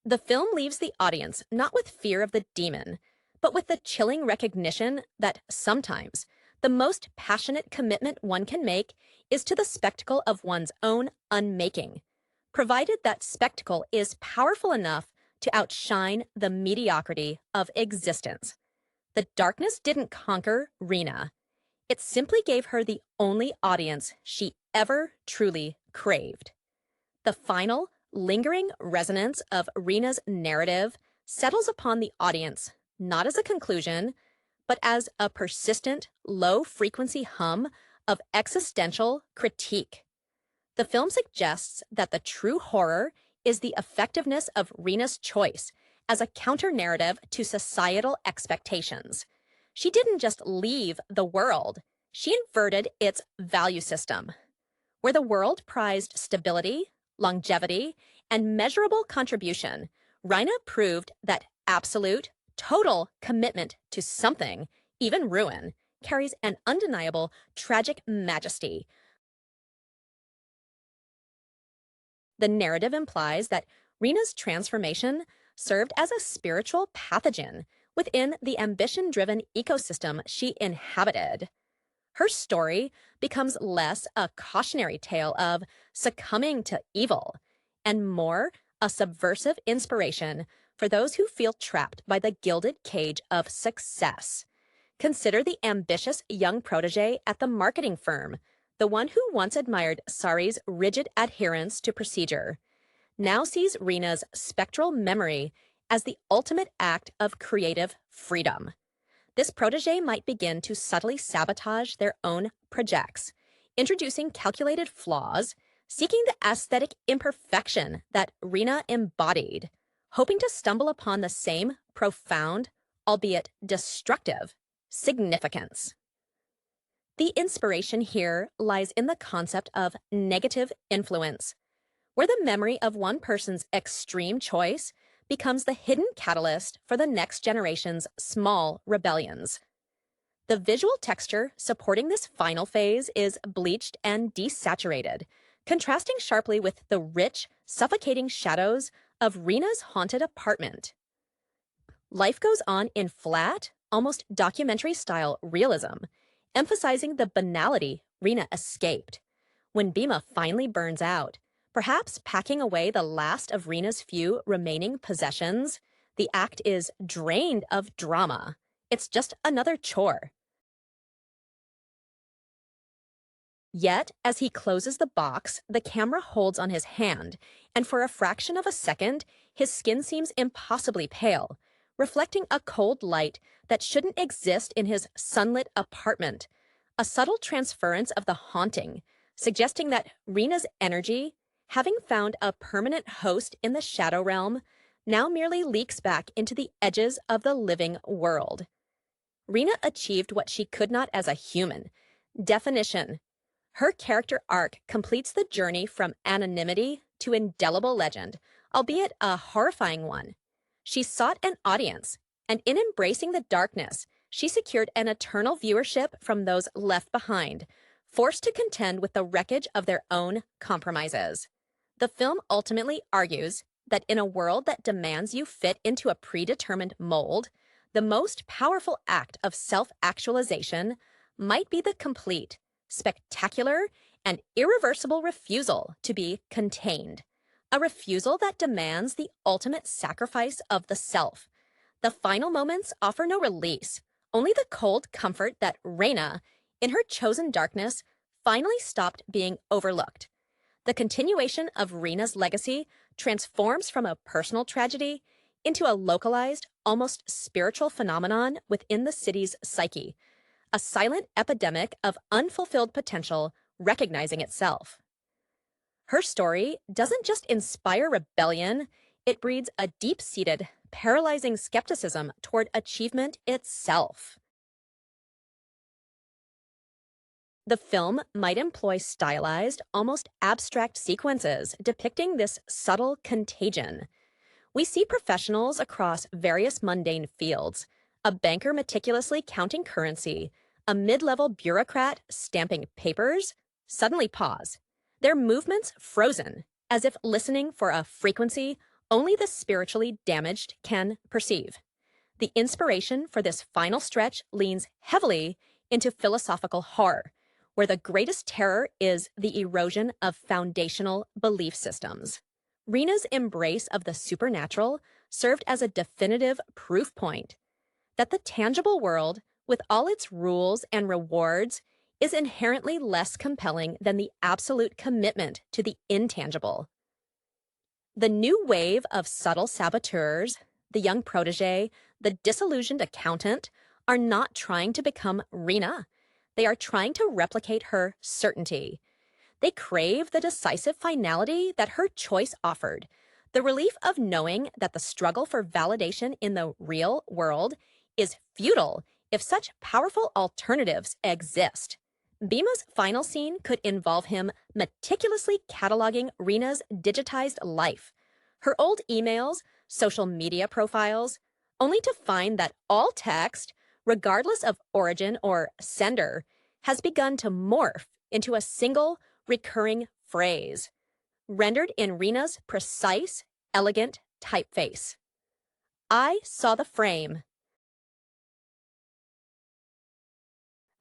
The film leaves the audience not with fear of the demon, but with the chilling recognition that sometimes the most passionate commitment one can make is to the spectacle of one's own unmaking, provided that spectacle is powerful enough to outshine the mediocrity of existence. The darkness didn't conquer Rena. It simply gave her the only audience she ever truly craved. The final, lingering resonance of Rena's narrative settles upon the audience, not as a conclusion, but as a persistent, low-frequency hum of existential critique. The film suggests that the true horror is the effectiveness of Rena's choice as a counter-narrative to societal expectations. She didn't just leave the world, she inverted its value system. Where the world prized stability, longevity, and measurable contribution, Rina proved that absolute, total commitment to something, even ruin, carries an undeniable, tragic majesty, The narrative implies that Rena's transformation served as a spiritual pathogen within the ambition-driven ecosystem she inhabited. Her story becomes less a cautionary tale of succumbing to evil and more a subversive inspiration for those who feel trapped by the gilded cage of success. Consider the ambitious young protege at the marketing firm, the one who once admired Sari's rigid adherence to procedure, now sees Rena's spectral memory as the ultimate act of creative freedom. This protege might begin to subtly sabotage their own projects, introducing calculated flaws, seeking the aesthetic imperfection that Rena embodied, hoping to stumble upon the same profound, albeit destructive, significance. The inspiration here lies in the concept of negative influence, where the memory of one person's extreme choice becomes the hidden catalyst for the next generation's small rebellions. The visual texture supporting this final phase is bleached and desaturated, contrasting sharply with the rich, suffocating shadows of Rena's haunted apartment. Life goes on in flat, almost documentary-style realism, emphasizing the banality Rena escaped. When Bhima finally burns out, perhaps packing away the last of Rena's few remaining possessions, the act is drained of drama. It's just another chore. Yet, as he closes the box, the camera holds on his hand, and for a fraction of a second, his skin seems impossibly pale, reflecting a cold light that shouldn't exist in his sunlit apartment, a subtle transference of the haunting, suggesting that Rena's energy, having found a permanent host in the shadow realm, now merely leaks back into the edges of the living world. Rena achieved what she could not as a human: definition. Her character arc completes the journey from anonymity to indelible legend, albeit a horrifying one. She sought an audience, and in embracing the darkness, she secured an eternal viewership from those left behind, forced to contend with the wreckage of their own compromises. The film ultimately argues that in a world that demands you fit into a predetermined mold, the most powerful act of self-actualization might be the complete, spectacular, and irreversible refusal to be contained. A refusal that demands the ultimate sacrifice of the self. The final moments offer no release, only the cold comfort that Rena, in her chosen darkness, finally stopped being overlooked. The continuation of Rena's legacy transforms from a personal tragedy into a localized, almost spiritual phenomenon within the city's psyche, a silent epidemic of unfulfilled potential recognizing itself. Her story doesn't just inspire rebellion, it breeds a deep-seated, paralyzing skepticism toward achievement itself. The film might employ stylized, almost abstract sequences depicting this subtle contagion. We see professionals across various mundane fields, a banker meticulously counting currency, a mid-level bureaucrat stamping papers, suddenly pause. Their movements frozen, as if listening for a frequency only the spiritually damaged can perceive. The inspiration for this final stretch leans heavily into philosophical horror, where the greatest terror is the erosion of foundational belief systems. Rena's embrace of the supernatural served as a definitive proof point that the tangible world, with all its rules and rewards, is inherently less compelling than the absolute commitment to the intangible. The new wave of subtle saboteurs, the young protege, the disillusioned accountant, are not trying to become Rena. They are trying to replicate her certainty. They crave the decisive finality that her choice offered, the relief of knowing that the struggle for validation in the real world is futile if such powerful alternatives exist. Bhima's final scene could involve him meticulously cataloging Rena's digitized life, her old emails, social media profiles, only to find that all text, regardless of origin or sender, has begun to morph into a single recurring phrase: rendered in Rina's precise, elegant typeface. I saw the frame.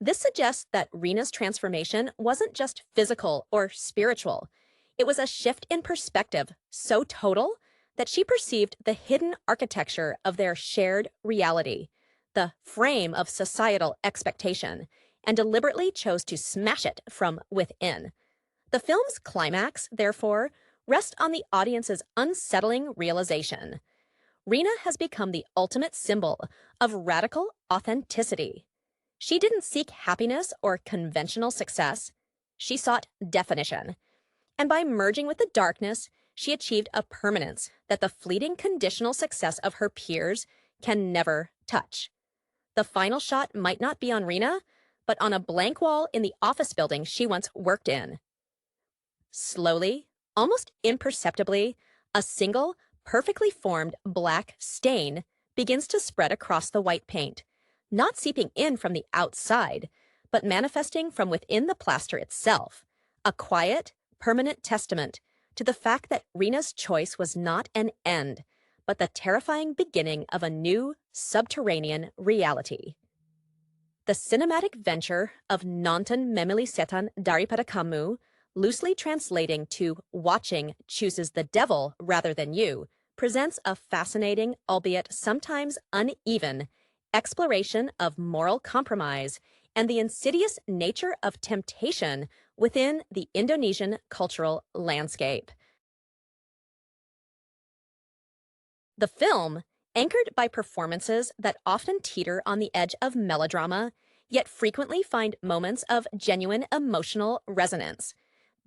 This suggests that Rina's transformation wasn't just physical or spiritual. It was a shift in perspective so total that she perceived the hidden architecture of their shared reality, the frame of societal expectation, and deliberately chose to smash it from within. The film's climax, therefore, rests on the audience's unsettling realization. Rina has become the ultimate symbol of radical authenticity. She didn't seek happiness or conventional success. She sought definition. And by merging with the darkness, she achieved a permanence that the fleeting conditional success of her peers can never touch. The final shot might not be on Rina, but on a blank wall in the office building she once worked in. Slowly, almost imperceptibly, a single, perfectly formed black stain begins to spread across the white paint, not seeping in from the outside, but manifesting from within the plaster itself, a quiet, permanent testament to the fact that Rina's choice was not an end, but the terrifying beginning of a new, subterranean reality. The cinematic venture of Nonton Memilih Setan Daripada Kamu, loosely translating to watching chooses the devil rather than you, presents a fascinating, albeit sometimes uneven, exploration of moral compromise and the insidious nature of temptation within the Indonesian cultural landscape. The film, anchored by performances that often teeter on the edge of melodrama, yet frequently find moments of genuine emotional resonance,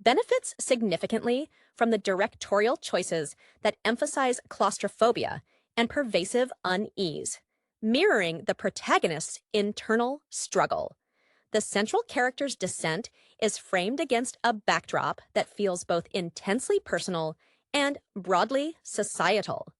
benefits significantly from the directorial choices that emphasize claustrophobia and pervasive unease, mirroring the protagonist's internal struggle. The central character's descent is framed against a backdrop that feels both intensely personal and broadly societal.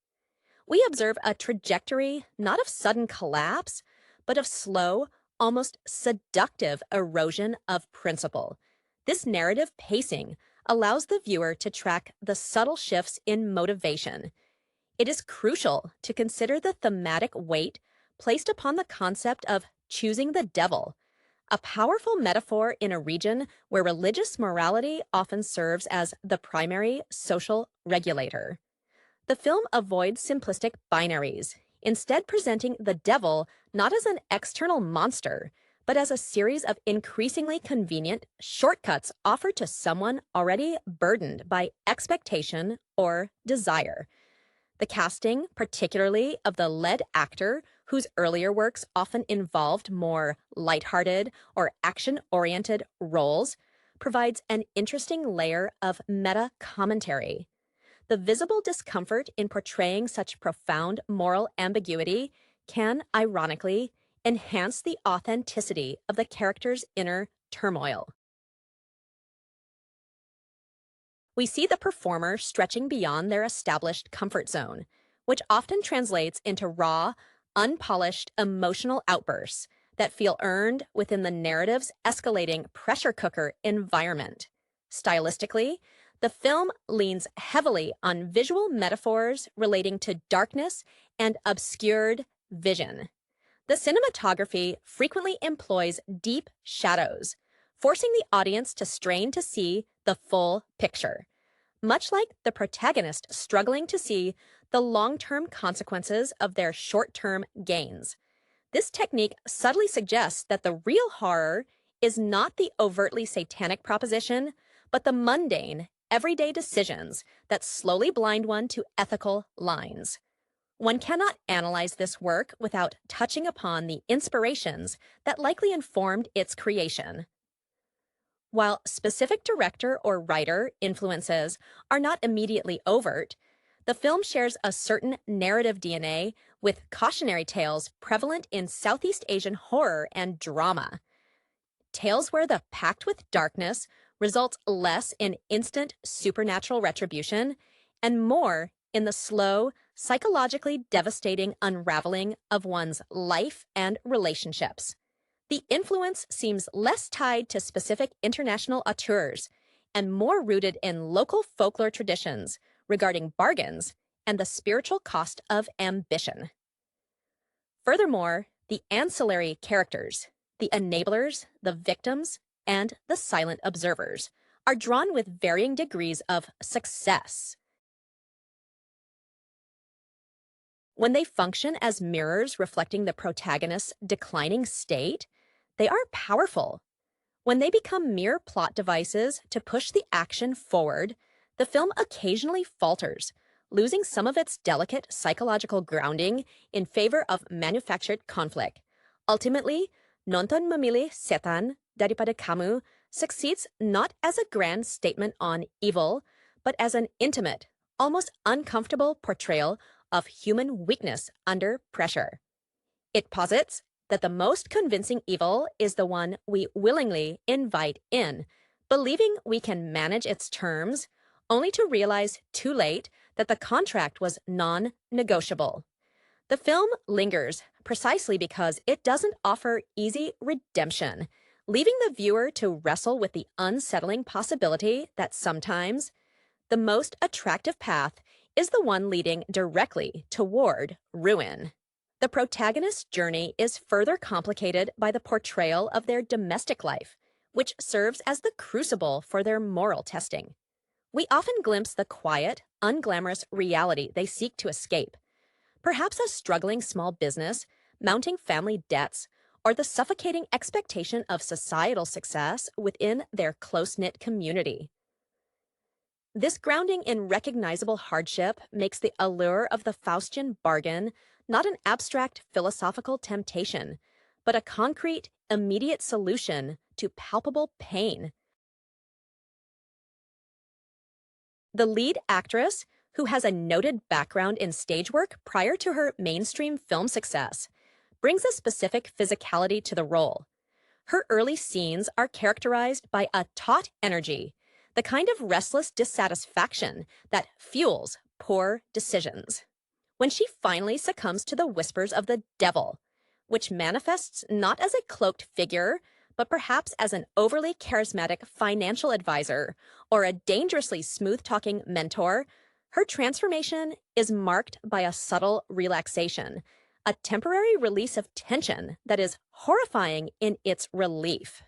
We observe a trajectory not of sudden collapse, but of slow, almost seductive erosion of principle. This narrative pacing allows the viewer to track the subtle shifts in motivation. It is crucial to consider the thematic weight placed upon the concept of choosing the devil, a powerful metaphor in a region where religious morality often serves as the primary social regulator. The film avoids simplistic binaries, instead presenting the devil not as an external monster, but as a series of increasingly convenient shortcuts offered to someone already burdened by expectation or desire. The casting, particularly of the lead actor, whose earlier works often involved more lighthearted or action-oriented roles, provides an interesting layer of meta-commentary. The visible discomfort in portraying such profound moral ambiguity can, ironically, enhance the authenticity of the character's inner turmoil. We see the performer stretching beyond their established comfort zone, which often translates into raw, unpolished emotional outbursts that feel earned within the narrative's escalating pressure cooker environment. Stylistically, the film leans heavily on visual metaphors relating to darkness and obscured vision. The cinematography frequently employs deep shadows, forcing the audience to strain to see the full picture, much like the protagonist struggling to see the long-term consequences of their short-term gains. This technique subtly suggests that the real horror is not the overtly satanic proposition, but the mundane, everyday decisions that slowly blind one to ethical lines. One cannot analyze this work without touching upon the inspirations that likely informed its creation. While specific director or writer influences are not immediately overt, the film shares a certain narrative DNA with cautionary tales prevalent in Southeast Asian horror and drama. Tales where the pact with darkness results less in instant supernatural retribution and more in the slow, psychologically devastating unraveling of one's life and relationships. The influence seems less tied to specific international auteurs and more rooted in local folklore traditions regarding bargains and the spiritual cost of ambition. Furthermore, the ancillary characters, the enablers, the victims, and the silent observers, are drawn with varying degrees of success. When they function as mirrors reflecting the protagonist's declining state, they are powerful. When they become mere plot devices to push the action forward, the film occasionally falters, losing some of its delicate psychological grounding in favor of manufactured conflict. Ultimately, Nonton Memilih Setan Daripada Kamu succeeds not as a grand statement on evil, but as an intimate, almost uncomfortable portrayal of human weakness under pressure. It posits that the most convincing evil is the one we willingly invite in, believing we can manage its terms, only to realize too late that the contract was non-negotiable. The film lingers precisely because it doesn't offer easy redemption, leaving the viewer to wrestle with the unsettling possibility that sometimes the most attractive path is the one leading directly toward ruin. The protagonist's journey is further complicated by the portrayal of their domestic life, which serves as the crucible for their moral testing. We often glimpse the quiet, unglamorous reality they seek to escape. Perhaps a struggling small business, mounting family debts, or the suffocating expectation of societal success within their close-knit community. This grounding in recognizable hardship makes the allure of the Faustian bargain not an abstract philosophical temptation, but a concrete, immediate solution to palpable pain. The lead actress, who has a noted background in stage work prior to her mainstream film success, brings a specific physicality to the role. Her early scenes are characterized by a taut energy, the kind of restless dissatisfaction that fuels poor decisions. When she finally succumbs to the whispers of the devil, which manifests not as a cloaked figure, but perhaps as an overly charismatic financial advisor or a dangerously smooth-talking mentor, her transformation is marked by a subtle relaxation, a temporary release of tension that is horrifying in its relief.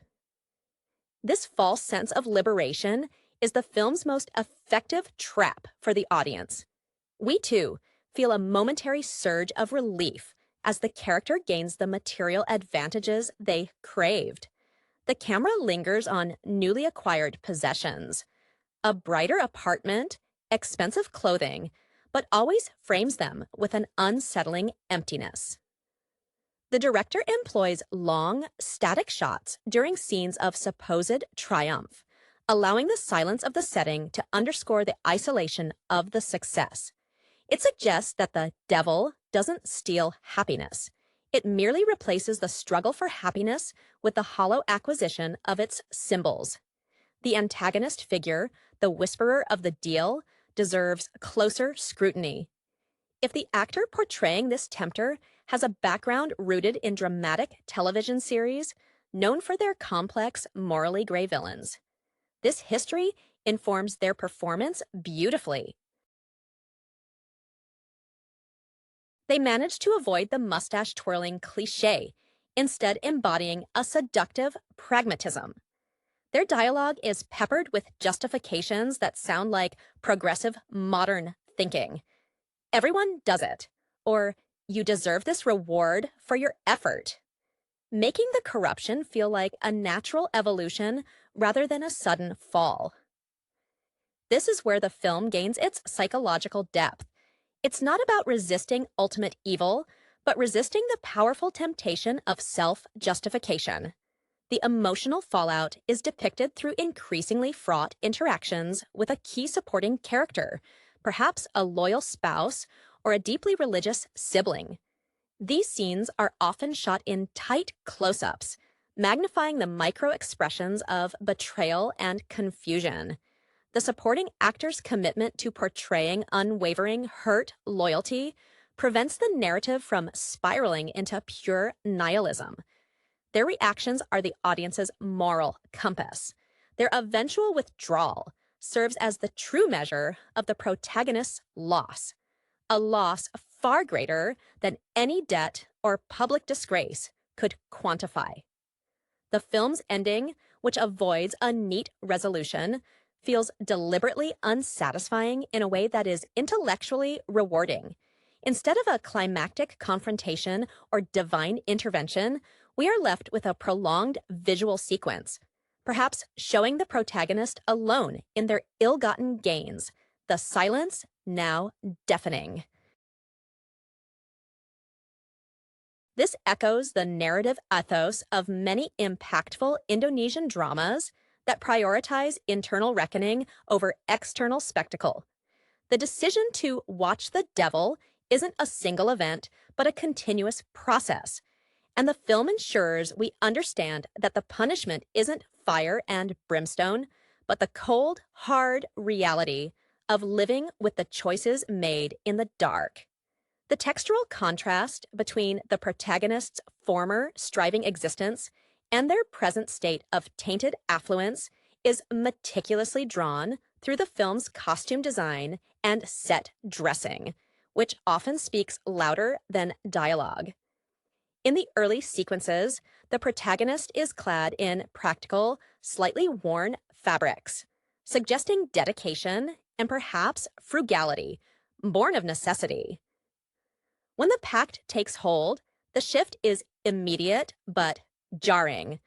This false sense of liberation is the film's most effective trap for the audience. We, too, feel a momentary surge of relief as the character gains the material advantages they craved. The camera lingers on newly acquired possessions, a brighter apartment, expensive clothing, but always frames them with an unsettling emptiness. The director employs long, static shots during scenes of supposed triumph, allowing the silence of the setting to underscore the isolation of the success. It suggests that the devil doesn't steal happiness. It merely replaces the struggle for happiness with the hollow acquisition of its symbols. The antagonist figure, the whisperer of the deal, deserves closer scrutiny. If the actor portraying this tempter has a background rooted in dramatic television series known for their complex, morally gray villains, this history informs their performance beautifully. They manage to avoid the mustache-twirling cliché, instead embodying a seductive pragmatism. Their dialogue is peppered with justifications that sound like progressive modern thinking. Everyone does it, or you deserve this reward for your effort, making the corruption feel like a natural evolution rather than a sudden fall. This is where the film gains its psychological depth. It's not about resisting ultimate evil, but resisting the powerful temptation of self-justification. The emotional fallout is depicted through increasingly fraught interactions with a key supporting character, perhaps a loyal spouse or a deeply religious sibling. These scenes are often shot in tight close-ups, magnifying the micro-expressions of betrayal and confusion. The supporting actor's commitment to portraying unwavering hurt loyalty prevents the narrative from spiraling into pure nihilism. Their reactions are the audience's moral compass. Their eventual withdrawal serves as the true measure of the protagonist's loss, a loss far greater than any debt or public disgrace could quantify. The film's ending, which avoids a neat resolution, feels deliberately unsatisfying in a way that is intellectually rewarding. Instead of a climactic confrontation or divine intervention, we are left with a prolonged visual sequence, perhaps showing the protagonist alone in their ill-gotten gains, the silence now deafening. This echoes the narrative ethos of many impactful Indonesian dramas that prioritize internal reckoning over external spectacle. The decision to watch the devil isn't a single event, but a continuous process. And the film ensures we understand that the punishment isn't fire and brimstone, but the cold, hard reality of living with the choices made in the dark. The textural contrast between the protagonist's former striving existence and their present state of tainted affluence is meticulously drawn through the film's costume design and set dressing, which often speaks louder than dialogue. In the early sequences, the protagonist is clad in practical, slightly worn fabrics, suggesting dedication and perhaps frugality, born of necessity. When the pact takes hold, the shift is immediate but jarring.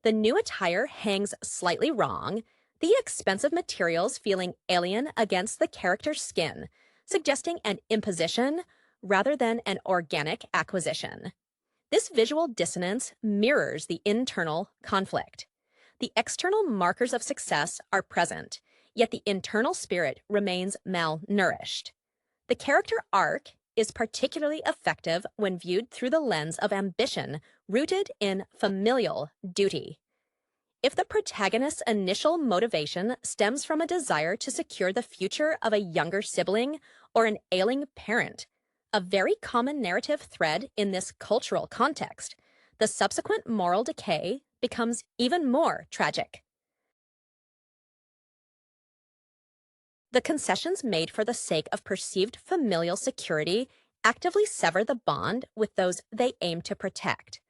The new attire hangs slightly wrong, the expensive materials feeling alien against the character's skin, suggesting an imposition rather than an organic acquisition. This visual dissonance mirrors the internal conflict. The external markers of success are present, yet the internal spirit remains malnourished. The character arc is particularly effective when viewed through the lens of ambition rooted in familial duty. If the protagonist's initial motivation stems from a desire to secure the future of a younger sibling or an ailing parent, a very common narrative thread in this cultural context, the subsequent moral decay becomes even more tragic. The concessions made for the sake of perceived familial security actively sever the bond with those they aim to protect.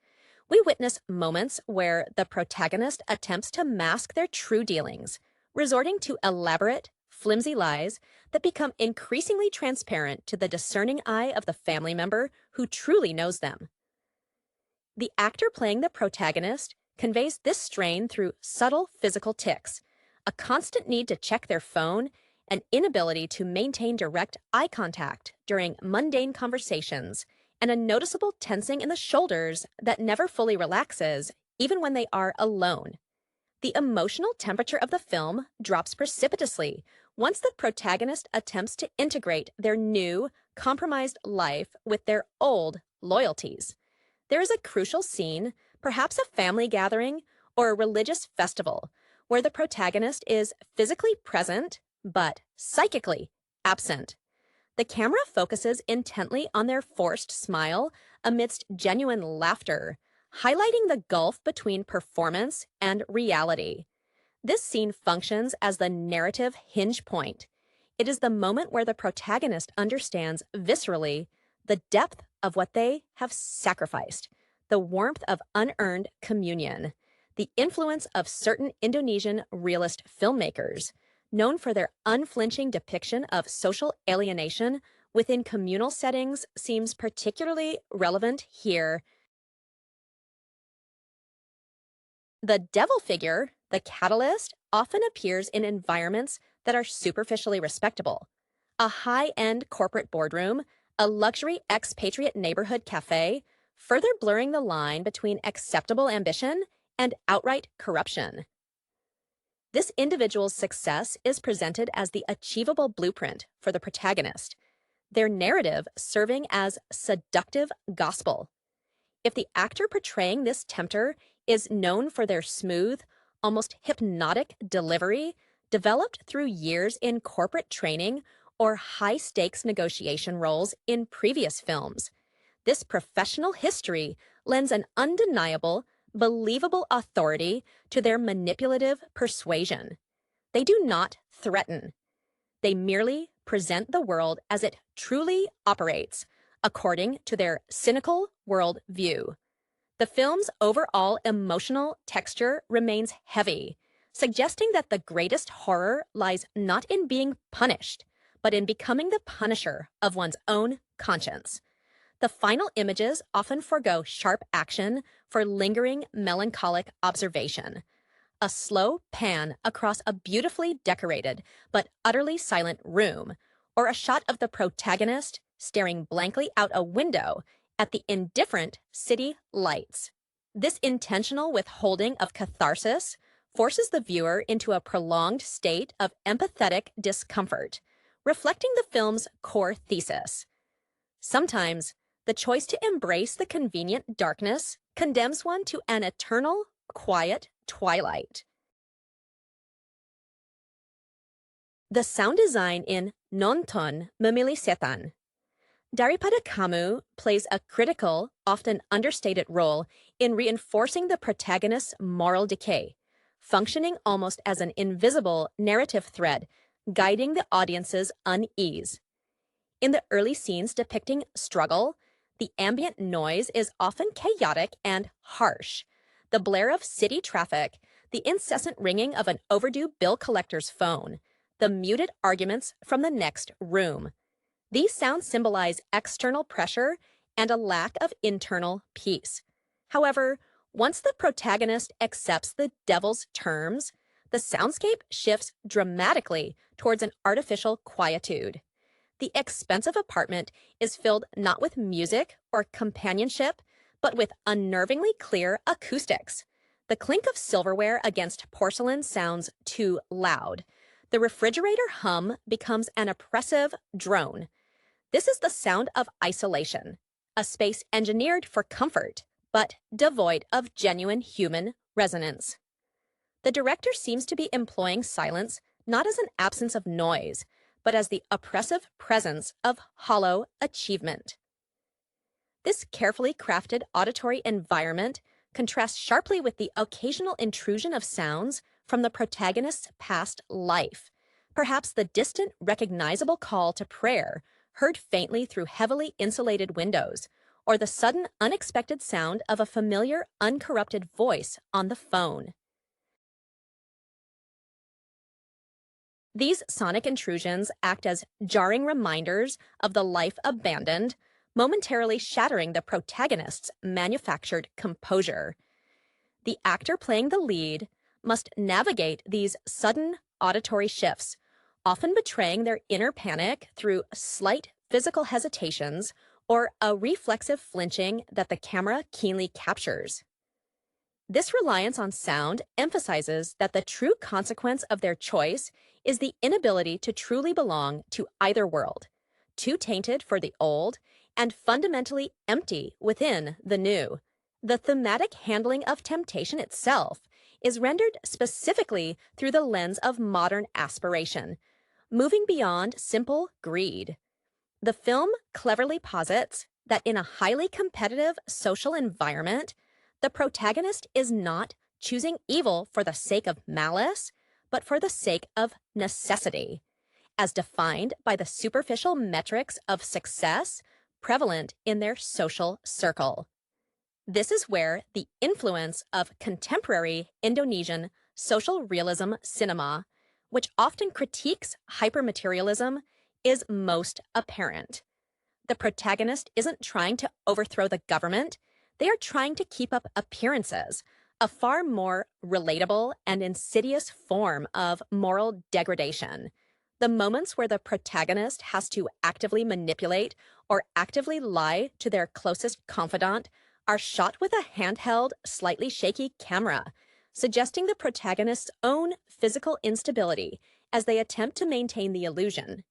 We witness moments where the protagonist attempts to mask their true dealings, resorting to elaborate, flimsy lies that become increasingly transparent to the discerning eye of the family member who truly knows them. The actor playing the protagonist conveys this strain through subtle physical tics, a constant need to check their phone, an inability to maintain direct eye contact during mundane conversations, and a noticeable tensing in the shoulders that never fully relaxes, even when they are alone. The emotional temperature of the film drops precipitously once the protagonist attempts to integrate their new, compromised life with their old loyalties. There is a crucial scene, perhaps a family gathering or a religious festival, where the protagonist is physically present but psychically absent. The camera focuses intently on their forced smile amidst genuine laughter, highlighting the gulf between performance and reality. This scene functions as the narrative hinge point. It is the moment where the protagonist understands viscerally the depth of what they have sacrificed, the warmth of unearned communion, the influence of certain Indonesian realist filmmakers, known for their unflinching depiction of social alienation within communal settings, seems particularly relevant here. The devil figure, the catalyst, often appears in environments that are superficially respectable. A high-end corporate boardroom, a luxury expatriate neighborhood cafe, further blurring the line between acceptable ambition and outright corruption. This individual's success is presented as the achievable blueprint for the protagonist, their narrative serving as seductive gospel. If the actor portraying this tempter is known for their smooth, almost hypnotic delivery, developed through years in corporate training or high-stakes negotiation roles in previous films, this professional history lends an undeniable believable authority to their manipulative persuasion. They do not threaten. They merely present the world as it truly operates, according to their cynical world view. The film's overall emotional texture remains heavy, suggesting that the greatest horror lies not in being punished, but in becoming the punisher of one's own conscience. The final images often forego sharp action for lingering melancholic observation. A slow pan across a beautifully decorated but utterly silent room, or a shot of the protagonist staring blankly out a window at the indifferent city lights. This intentional withholding of catharsis forces the viewer into a prolonged state of empathetic discomfort, reflecting the film's core thesis. Sometimes, the choice to embrace the convenient darkness condemns one to an eternal, quiet twilight. The sound design in Nonton Memilih Setan Daripada Kamu plays a critical, often understated role in reinforcing the protagonist's moral decay, functioning almost as an invisible narrative thread guiding the audience's unease. In the early scenes depicting struggle, the ambient noise is often chaotic and harsh. The blare of city traffic, the incessant ringing of an overdue bill collector's phone, the muted arguments from the next room. These sounds symbolize external pressure and a lack of internal peace. However, once the protagonist accepts the devil's terms, the soundscape shifts dramatically towards an artificial quietude. The expensive apartment is filled not with music or companionship, but with unnervingly clear acoustics. The clink of silverware against porcelain sounds too loud. The refrigerator hum becomes an oppressive drone. This is the sound of isolation, a space engineered for comfort, but devoid of genuine human resonance. The director seems to be employing silence not as an absence of noise, but as the oppressive presence of hollow achievement. This carefully crafted auditory environment contrasts sharply with the occasional intrusion of sounds from the protagonist's past life, perhaps the distant, recognizable call to prayer heard faintly through heavily insulated windows, or the sudden, unexpected sound of a familiar, uncorrupted voice on the phone. These sonic intrusions act as jarring reminders of the life abandoned, momentarily shattering the protagonist's manufactured composure. The actor playing the lead must navigate these sudden auditory shifts, often betraying their inner panic through slight physical hesitations or a reflexive flinching that the camera keenly captures. This reliance on sound emphasizes that the true consequence of their choice is the inability to truly belong to either world, too tainted for the old and fundamentally empty within the new. The thematic handling of temptation itself is rendered specifically through the lens of modern aspiration, moving beyond simple greed. The film cleverly posits that in a highly competitive social environment, the protagonist is not choosing evil for the sake of malice, but for the sake of necessity, as defined by the superficial metrics of success prevalent in their social circle. This is where the influence of contemporary Indonesian social realism cinema, which often critiques hypermaterialism, is most apparent. The protagonist isn't trying to overthrow the government, they are trying to keep up appearances, a far more relatable and insidious form of moral degradation. The moments where the protagonist has to actively manipulate or actively lie to their closest confidant are shot with a handheld, slightly shaky camera, suggesting the protagonist's own physical instability as they attempt to maintain the illusion.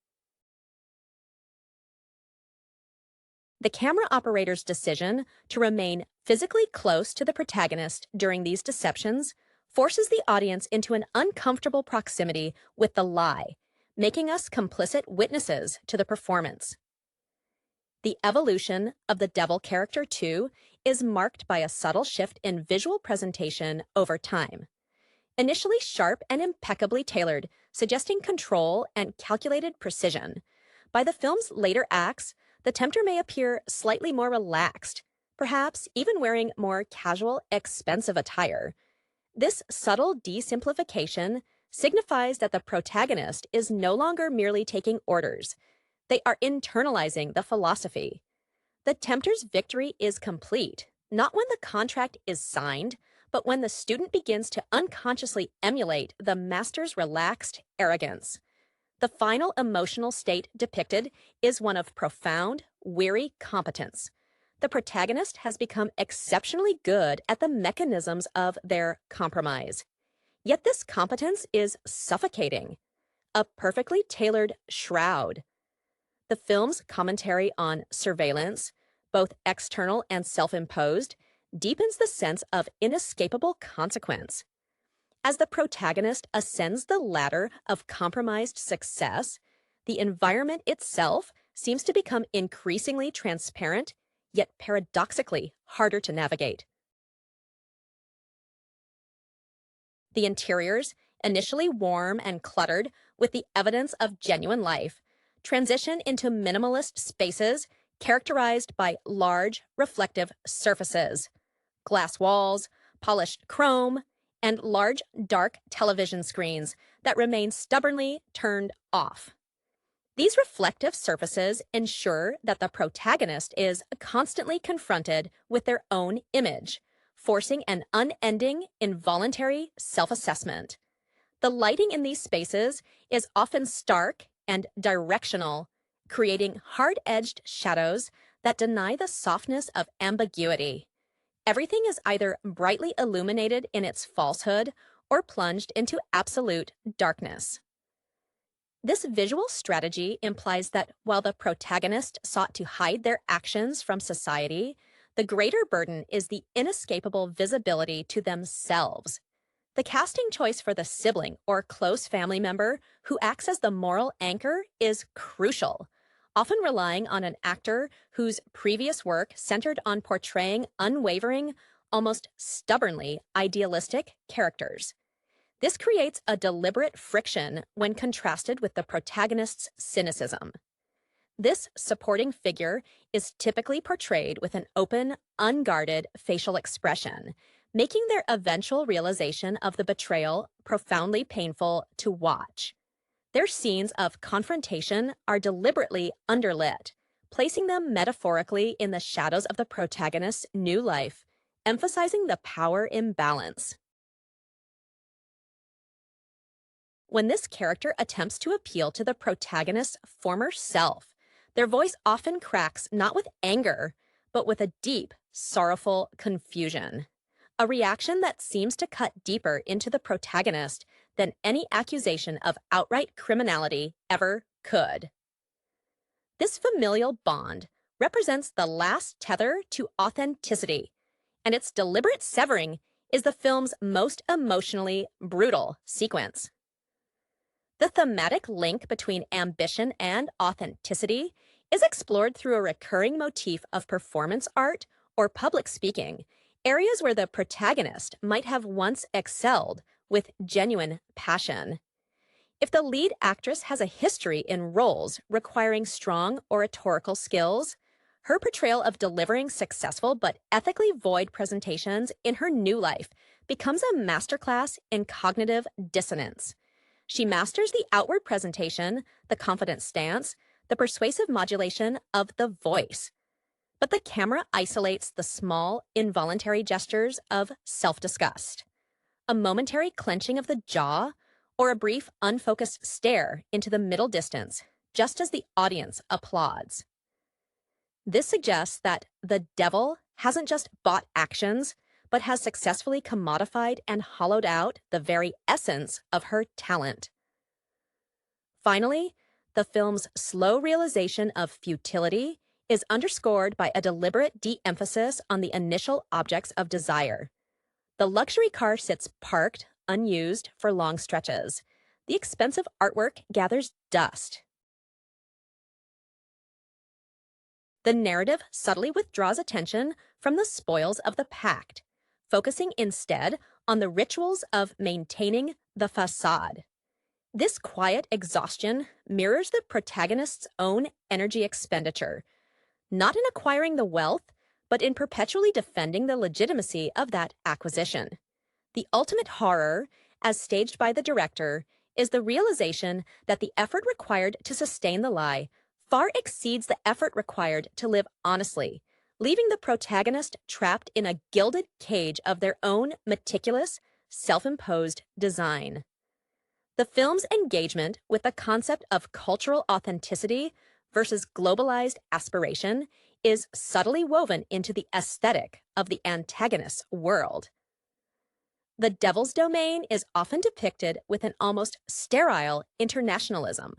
The camera operator's decision to remain physically close to the protagonist during these deceptions forces the audience into an uncomfortable proximity with the lie, making us complicit witnesses to the performance. The evolution of the devil character, too, is marked by a subtle shift in visual presentation over time. Initially sharp and impeccably tailored, suggesting control and calculated precision. By the film's later acts, the tempter may appear slightly more relaxed, perhaps even wearing more casual, expensive attire. This subtle desimplification signifies that the protagonist is no longer merely taking orders. They are internalizing the philosophy. The tempter's victory is complete, not when the contract is signed, but when the student begins to unconsciously emulate the master's relaxed arrogance. The final emotional state depicted is one of profound, weary competence. The protagonist has become exceptionally good at the mechanisms of their compromise. Yet this competence is suffocating, a perfectly tailored shroud. The film's commentary on surveillance, both external and self-imposed, deepens the sense of inescapable consequence. As the protagonist ascends the ladder of compromised success, the environment itself seems to become increasingly transparent, yet paradoxically harder to navigate. The interiors, initially warm and cluttered with the evidence of genuine life, transition into minimalist spaces characterized by large, reflective surfaces, glass walls, polished chrome, and large, dark television screens that remain stubbornly turned off. These reflective surfaces ensure that the protagonist is constantly confronted with their own image, forcing an unending, involuntary self-assessment. The lighting in these spaces is often stark and directional, creating hard-edged shadows that deny the softness of ambiguity. Everything is either brightly illuminated in its falsehood or plunged into absolute darkness. This visual strategy implies that while the protagonist sought to hide their actions from society, the greater burden is the inescapable visibility to themselves. The casting choice for the sibling or close family member who acts as the moral anchor is crucial, often relying on an actor whose previous work centered on portraying unwavering, almost stubbornly idealistic characters. This creates a deliberate friction when contrasted with the protagonist's cynicism. This supporting figure is typically portrayed with an open, unguarded facial expression, making their eventual realization of the betrayal profoundly painful to watch. Their scenes of confrontation are deliberately underlit, placing them metaphorically in the shadows of the protagonist's new life, emphasizing the power imbalance. When this character attempts to appeal to the protagonist's former self, their voice often cracks not with anger, but with a deep, sorrowful confusion. A reaction that seems to cut deeper into the protagonist than any accusation of outright criminality ever could. This familial bond represents the last tether to authenticity, and its deliberate severing is the film's most emotionally brutal sequence. The thematic link between ambition and authenticity is explored through a recurring motif of performance art or public speaking, areas where the protagonist might have once excelled with genuine passion. If the lead actress has a history in roles requiring strong oratorical skills, her portrayal of delivering successful but ethically void presentations in her new life becomes a masterclass in cognitive dissonance. She masters the outward presentation, the confident stance, the persuasive modulation of the voice. But the camera isolates the small, involuntary gestures of self-disgust. A momentary clenching of the jaw, or a brief, unfocused stare into the middle distance, just as the audience applauds. This suggests that the devil hasn't just bought actions, but has successfully commodified and hollowed out the very essence of her talent. Finally, the film's slow realization of futility is underscored by a deliberate de-emphasis on the initial objects of desire. The luxury car sits parked, unused, for long stretches. The expensive artwork gathers dust. The narrative subtly withdraws attention from the spoils of the pact, focusing instead on the rituals of maintaining the facade. This quiet exhaustion mirrors the protagonist's own energy expenditure, not in acquiring the wealth, but in perpetually defending the legitimacy of that acquisition. The ultimate horror, as staged by the director, is the realization that the effort required to sustain the lie far exceeds the effort required to live honestly, leaving the protagonist trapped in a gilded cage of their own meticulous, self-imposed design. The film's engagement with the concept of cultural authenticity versus globalized aspiration is subtly woven into the aesthetic of the antagonist's world. The devil's domain is often depicted with an almost sterile internationalism,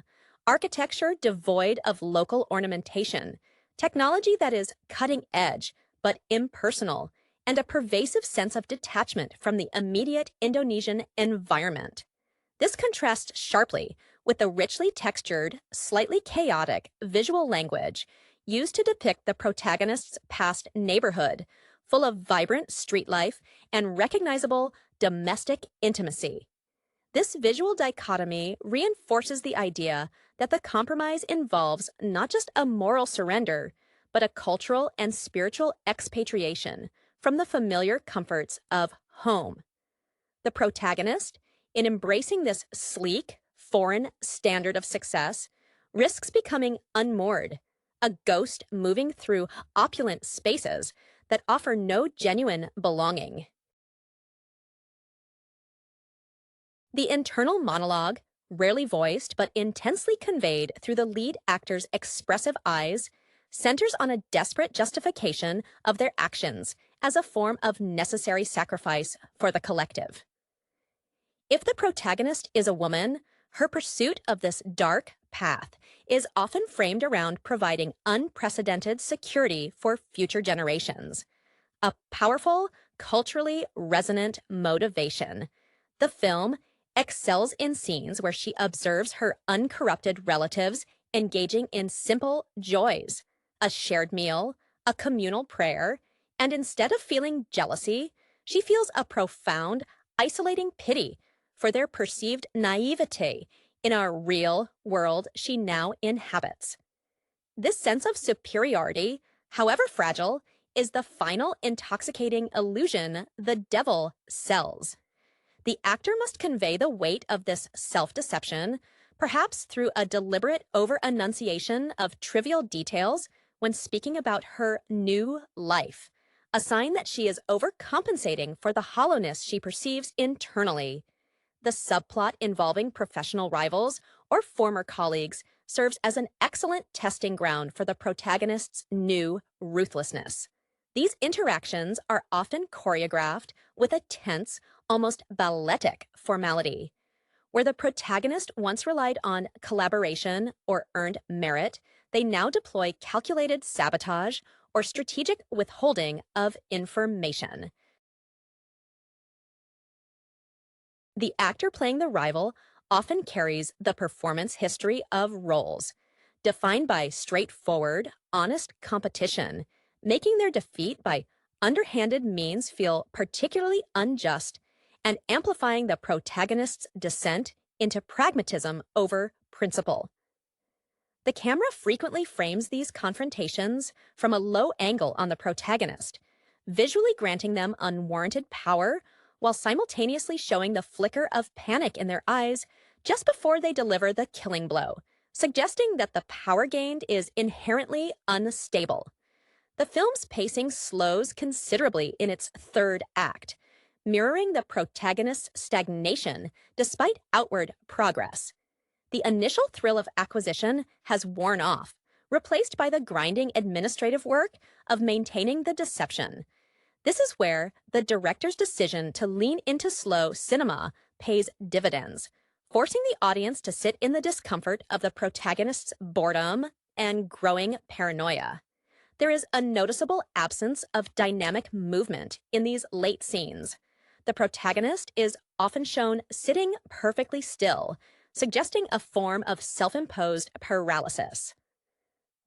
architecture devoid of local ornamentation, technology that is cutting edge but impersonal, and a pervasive sense of detachment from the immediate Indonesian environment. This contrasts sharply with the richly textured, slightly chaotic visual language used to depict the protagonist's past neighborhood, full of vibrant street life and recognizable domestic intimacy. This visual dichotomy reinforces the idea that the compromise involves not just a moral surrender, but a cultural and spiritual expatriation from the familiar comforts of home. The protagonist, in embracing this sleek, foreign standard of success, risks becoming unmoored, a ghost moving through opulent spaces that offer no genuine belonging. The internal monologue, rarely voiced but intensely conveyed through the lead actor's expressive eyes, centers on a desperate justification of their actions as a form of necessary sacrifice for the collective. If the protagonist is a woman, her pursuit of this dark path is often framed around providing unprecedented security for future generations. A powerful, culturally resonant motivation. The film excels in scenes where she observes her uncorrupted relatives engaging in simple joys, a shared meal, a communal prayer, and instead of feeling jealousy, she feels a profound, isolating pity for their perceived naivete in our real world she now inhabits. This sense of superiority, however fragile, is the final intoxicating illusion the devil sells. The actor must convey the weight of this self-deception, perhaps through a deliberate over-enunciation of trivial details when speaking about her new life, a sign that she is overcompensating for the hollowness she perceives internally. The subplot involving professional rivals or former colleagues serves as an excellent testing ground for the protagonist's new ruthlessness. These interactions are often choreographed with a tense, almost balletic formality. Where the protagonist once relied on collaboration or earned merit, they now deploy calculated sabotage or strategic withholding of information. The actor playing the rival often carries the performance history of roles, defined by straightforward, honest competition, making their defeat by underhanded means feel particularly unjust and amplifying the protagonist's descent into pragmatism over principle. The camera frequently frames these confrontations from a low angle on the protagonist, visually granting them unwarranted power while simultaneously showing the flicker of panic in their eyes just before they deliver the killing blow, suggesting that the power gained is inherently unstable. The film's pacing slows considerably in its third act, mirroring the protagonist's stagnation despite outward progress. The initial thrill of acquisition has worn off, replaced by the grinding administrative work of maintaining the deception. This is where the director's decision to lean into slow cinema pays dividends, forcing the audience to sit in the discomfort of the protagonist's boredom and growing paranoia. There is a noticeable absence of dynamic movement in these late scenes. The protagonist is often shown sitting perfectly still, suggesting a form of self-imposed paralysis.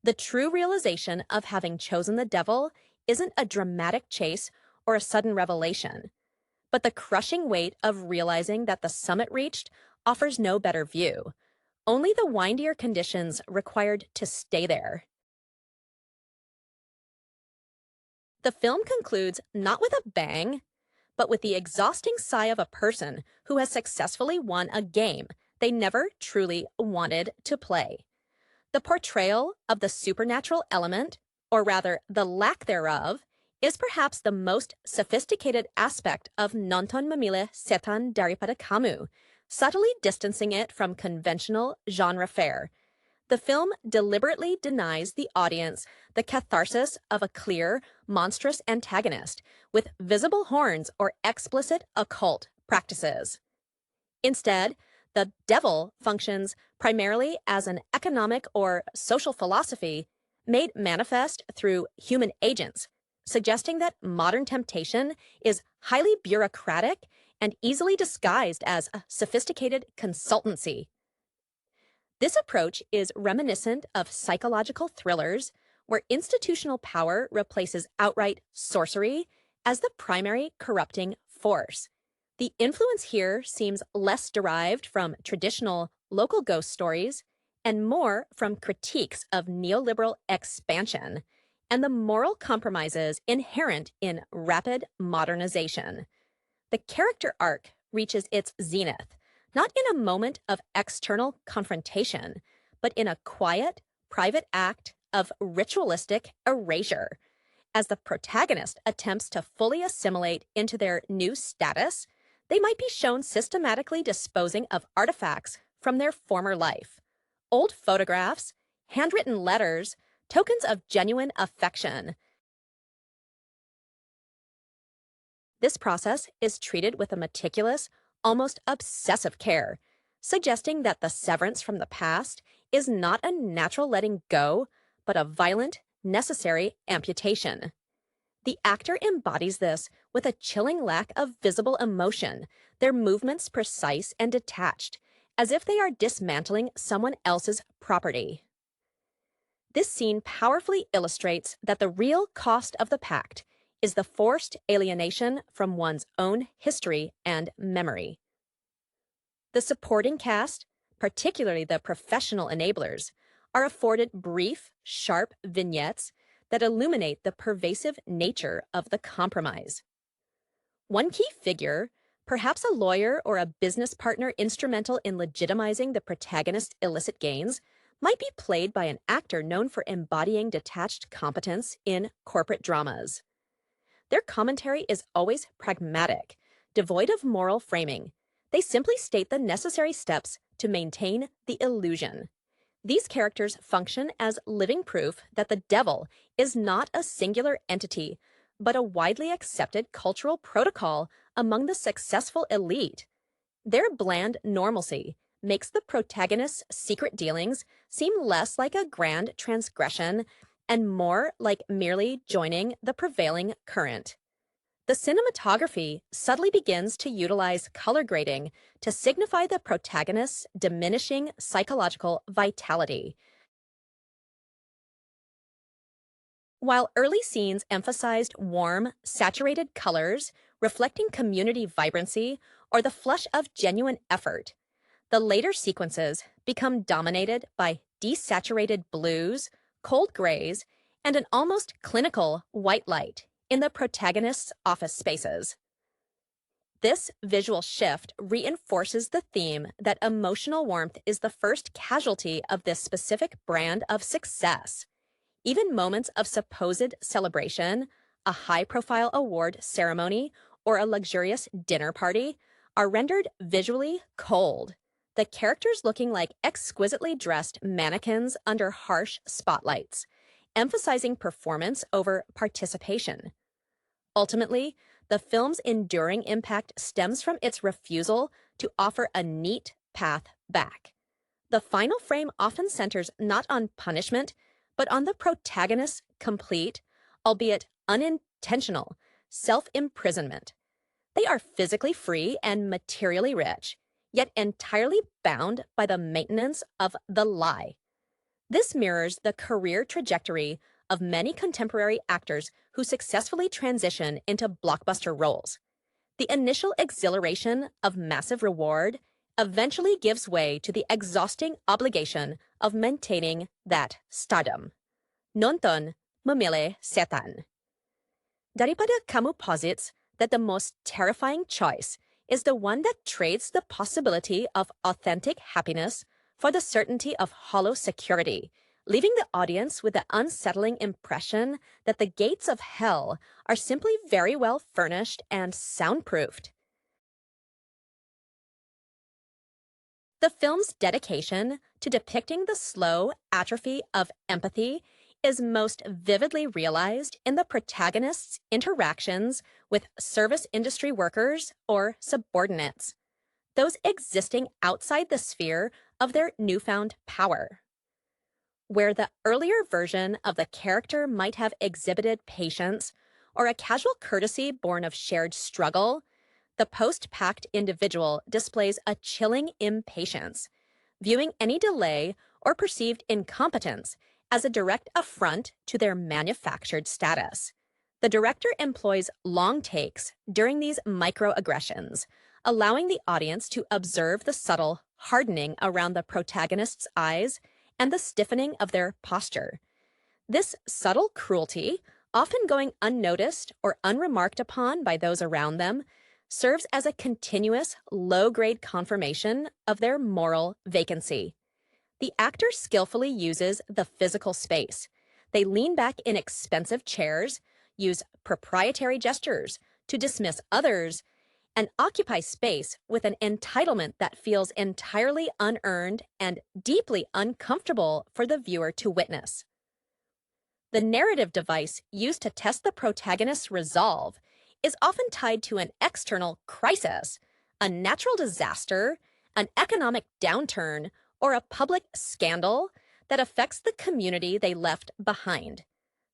The true realization of having chosen the devil isn't a dramatic chase or a sudden revelation, but the crushing weight of realizing that the summit reached offers no better view, only the windier conditions required to stay there. The film concludes not with a bang, but with the exhausting sigh of a person who has successfully won a game they never truly wanted to play. The portrayal of the supernatural element, or rather the lack thereof, is perhaps the most sophisticated aspect of Nonton Memilih Setan Daripada Kamu, subtly distancing it from conventional genre fare. The film deliberately denies the audience the catharsis of a clear, monstrous antagonist with visible horns or explicit occult practices. Instead, the devil functions primarily as an economic or social philosophy made manifest through human agents, suggesting that modern temptation is highly bureaucratic and easily disguised as a sophisticated consultancy. This approach is reminiscent of psychological thrillers where institutional power replaces outright sorcery as the primary corrupting force. The influence here seems less derived from traditional local ghost stories and more from critiques of neoliberal expansion and the moral compromises inherent in rapid modernization. The character arc reaches its zenith, not in a moment of external confrontation, but in a quiet, private act of ritualistic erasure. As the protagonist attempts to fully assimilate into their new status, they might be shown systematically disposing of artifacts from their former life. Old photographs, handwritten letters, tokens of genuine affection. This process is treated with a meticulous, almost obsessive care, suggesting that the severance from the past is not a natural letting go, but a violent, necessary amputation. The actor embodies this with a chilling lack of visible emotion, their movements precise and detached, as if they are dismantling someone else's property. This scene powerfully illustrates that the real cost of the pact is the forced alienation from one's own history and memory. The supporting cast, particularly the professional enablers, are afforded brief, sharp vignettes that illuminate the pervasive nature of the compromise. One key figure, perhaps a lawyer or a business partner instrumental in legitimizing the protagonist's illicit gains, might be played by an actor known for embodying detached competence in corporate dramas. Their commentary is always pragmatic, devoid of moral framing. They simply state the necessary steps to maintain the illusion. These characters function as living proof that the devil is not a singular entity, but a widely accepted cultural protocol among the successful elite. Their bland normalcy makes the protagonist's secret dealings seem less like a grand transgression and more like merely joining the prevailing current. The cinematography subtly begins to utilize color grading to signify the protagonist's diminishing psychological vitality. While early scenes emphasized warm, saturated colors reflecting community vibrancy or the flush of genuine effort, the later sequences become dominated by desaturated blues, cold grays, and an almost clinical white light in the protagonist's office spaces. This visual shift reinforces the theme that emotional warmth is the first casualty of this specific brand of success. Even moments of supposed celebration, a high-profile award ceremony, or a luxurious dinner party, are rendered visually cold, the characters looking like exquisitely dressed mannequins under harsh spotlights, emphasizing performance over participation. Ultimately, the film's enduring impact stems from its refusal to offer a neat path back. The final frame often centers not on punishment, but on the protagonist's complete, albeit unintentional, self-imprisonment. They are physically free and materially rich, yet entirely bound by the maintenance of the lie. This mirrors the career trajectory of many contemporary actors who successfully transition into blockbuster roles. The initial exhilaration of massive reward eventually gives way to the exhausting obligation of maintaining that stardom. Nonton Memilih Setan. Daripada Kamu posits that the most terrifying choice is the one that trades the possibility of authentic happiness for the certainty of hollow security, leaving the audience with the unsettling impression that the gates of hell are simply very well furnished and soundproofed. The film's dedication to depicting the slow atrophy of empathy is most vividly realized in the protagonist's interactions with service industry workers or subordinates, those existing outside the sphere of their newfound power. Where the earlier version of the character might have exhibited patience or a casual courtesy born of shared struggle, the post-pact individual displays a chilling impatience, viewing any delay or perceived incompetence as a direct affront to their manufactured status. The director employs long takes during these microaggressions, allowing the audience to observe the subtle hardening around the protagonist's eyes and the stiffening of their posture. This subtle cruelty, often going unnoticed or unremarked upon by those around them, serves as a continuous, low-grade confirmation of their moral vacancy. The actor skillfully uses the physical space. They lean back in expensive chairs, use proprietary gestures to dismiss others, and occupy space with an entitlement that feels entirely unearned and deeply uncomfortable for the viewer to witness. The narrative device used to test the protagonist's resolve is often tied to an external crisis, a natural disaster, an economic downturn, or a public scandal that affects the community they left behind.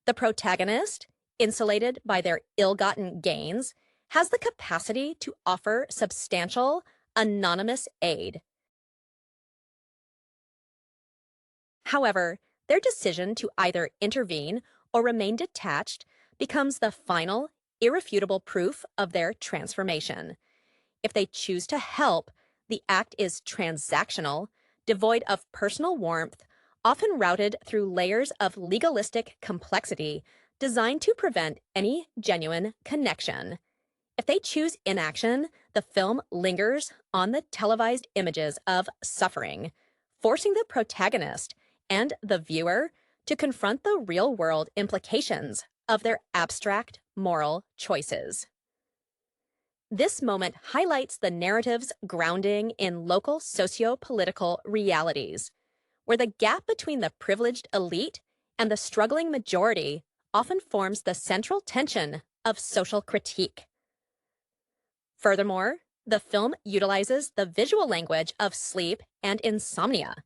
The protagonist, insulated by their ill-gotten gains, has the capacity to offer substantial, anonymous aid. However, their decision to either intervene or remain detached becomes the final, irrefutable proof of their transformation. If they choose to help, the act is transactional, devoid of personal warmth, often routed through layers of legalistic complexity designed to prevent any genuine connection. If they choose inaction, the film lingers on the televised images of suffering, forcing the protagonist and the viewer to confront the real-world implications of their abstract moral choices. This moment highlights the narrative's grounding in local socio-political realities, where the gap between the privileged elite and the struggling majority often forms the central tension of social critique. Furthermore, the film utilizes the visual language of sleep and insomnia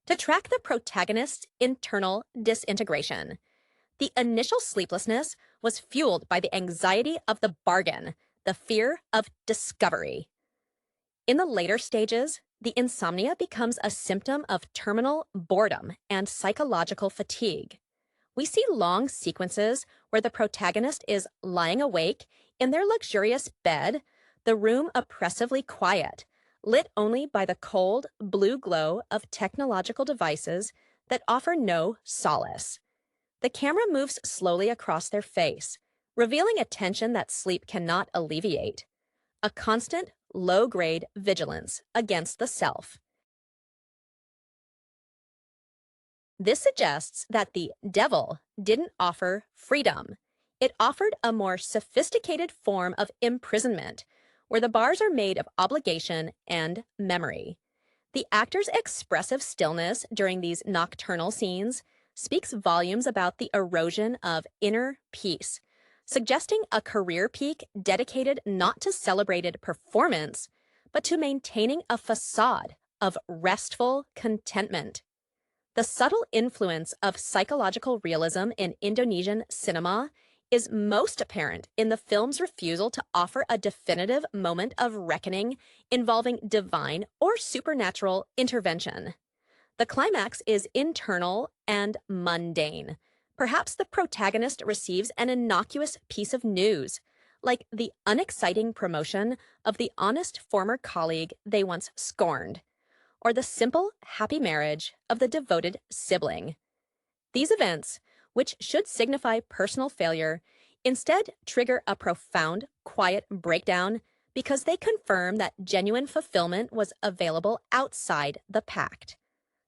to track the protagonist's internal disintegration. The initial sleeplessness was fueled by the anxiety of the bargain, the fear of discovery. In the later stages, the insomnia becomes a symptom of terminal boredom and psychological fatigue. We see long sequences where the protagonist is lying awake in their luxurious bed, the room oppressively quiet, lit only by the cold, blue glow of technological devices that offer no solace. The camera moves slowly across their face, revealing a tension that sleep cannot alleviate, a constant, low-grade vigilance against the self. This suggests that the devil didn't offer freedom. It offered a more sophisticated form of imprisonment, where the bars are made of obligation and memory. The actor's expressive stillness during these nocturnal scenes speaks volumes about the erosion of inner peace, suggesting a career peak dedicated not to celebrated performance, but to maintaining a facade of restful contentment. The subtle influence of psychological realism in Indonesian cinema is most apparent in the film's refusal to offer a definitive moment of reckoning involving divine or supernatural intervention. The climax is internal and mundane. Perhaps the protagonist receives an innocuous piece of news, like the unexciting promotion of the honest former colleague they once scorned, or the simple, happy marriage of the devoted sibling. These events, which should signify personal failure, instead trigger a profound, quiet breakdown because they confirm that genuine fulfillment was available outside the pact.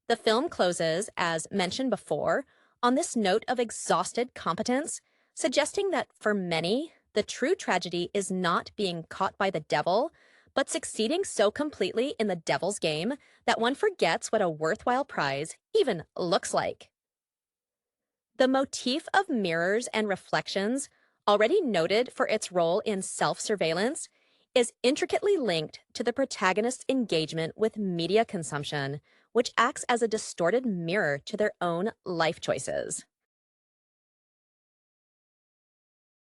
The film closes, as mentioned before, on this note of exhausted competence, suggesting that for many, the true tragedy is not being caught by the devil, but succeeding so completely in the devil's game that one forgets what a worthwhile prize even looks like. The motif of mirrors and reflections, already noted for its role in self-surveillance, is intricately linked to the protagonist's engagement with media consumption, which acts as a distorted mirror to their own life choices.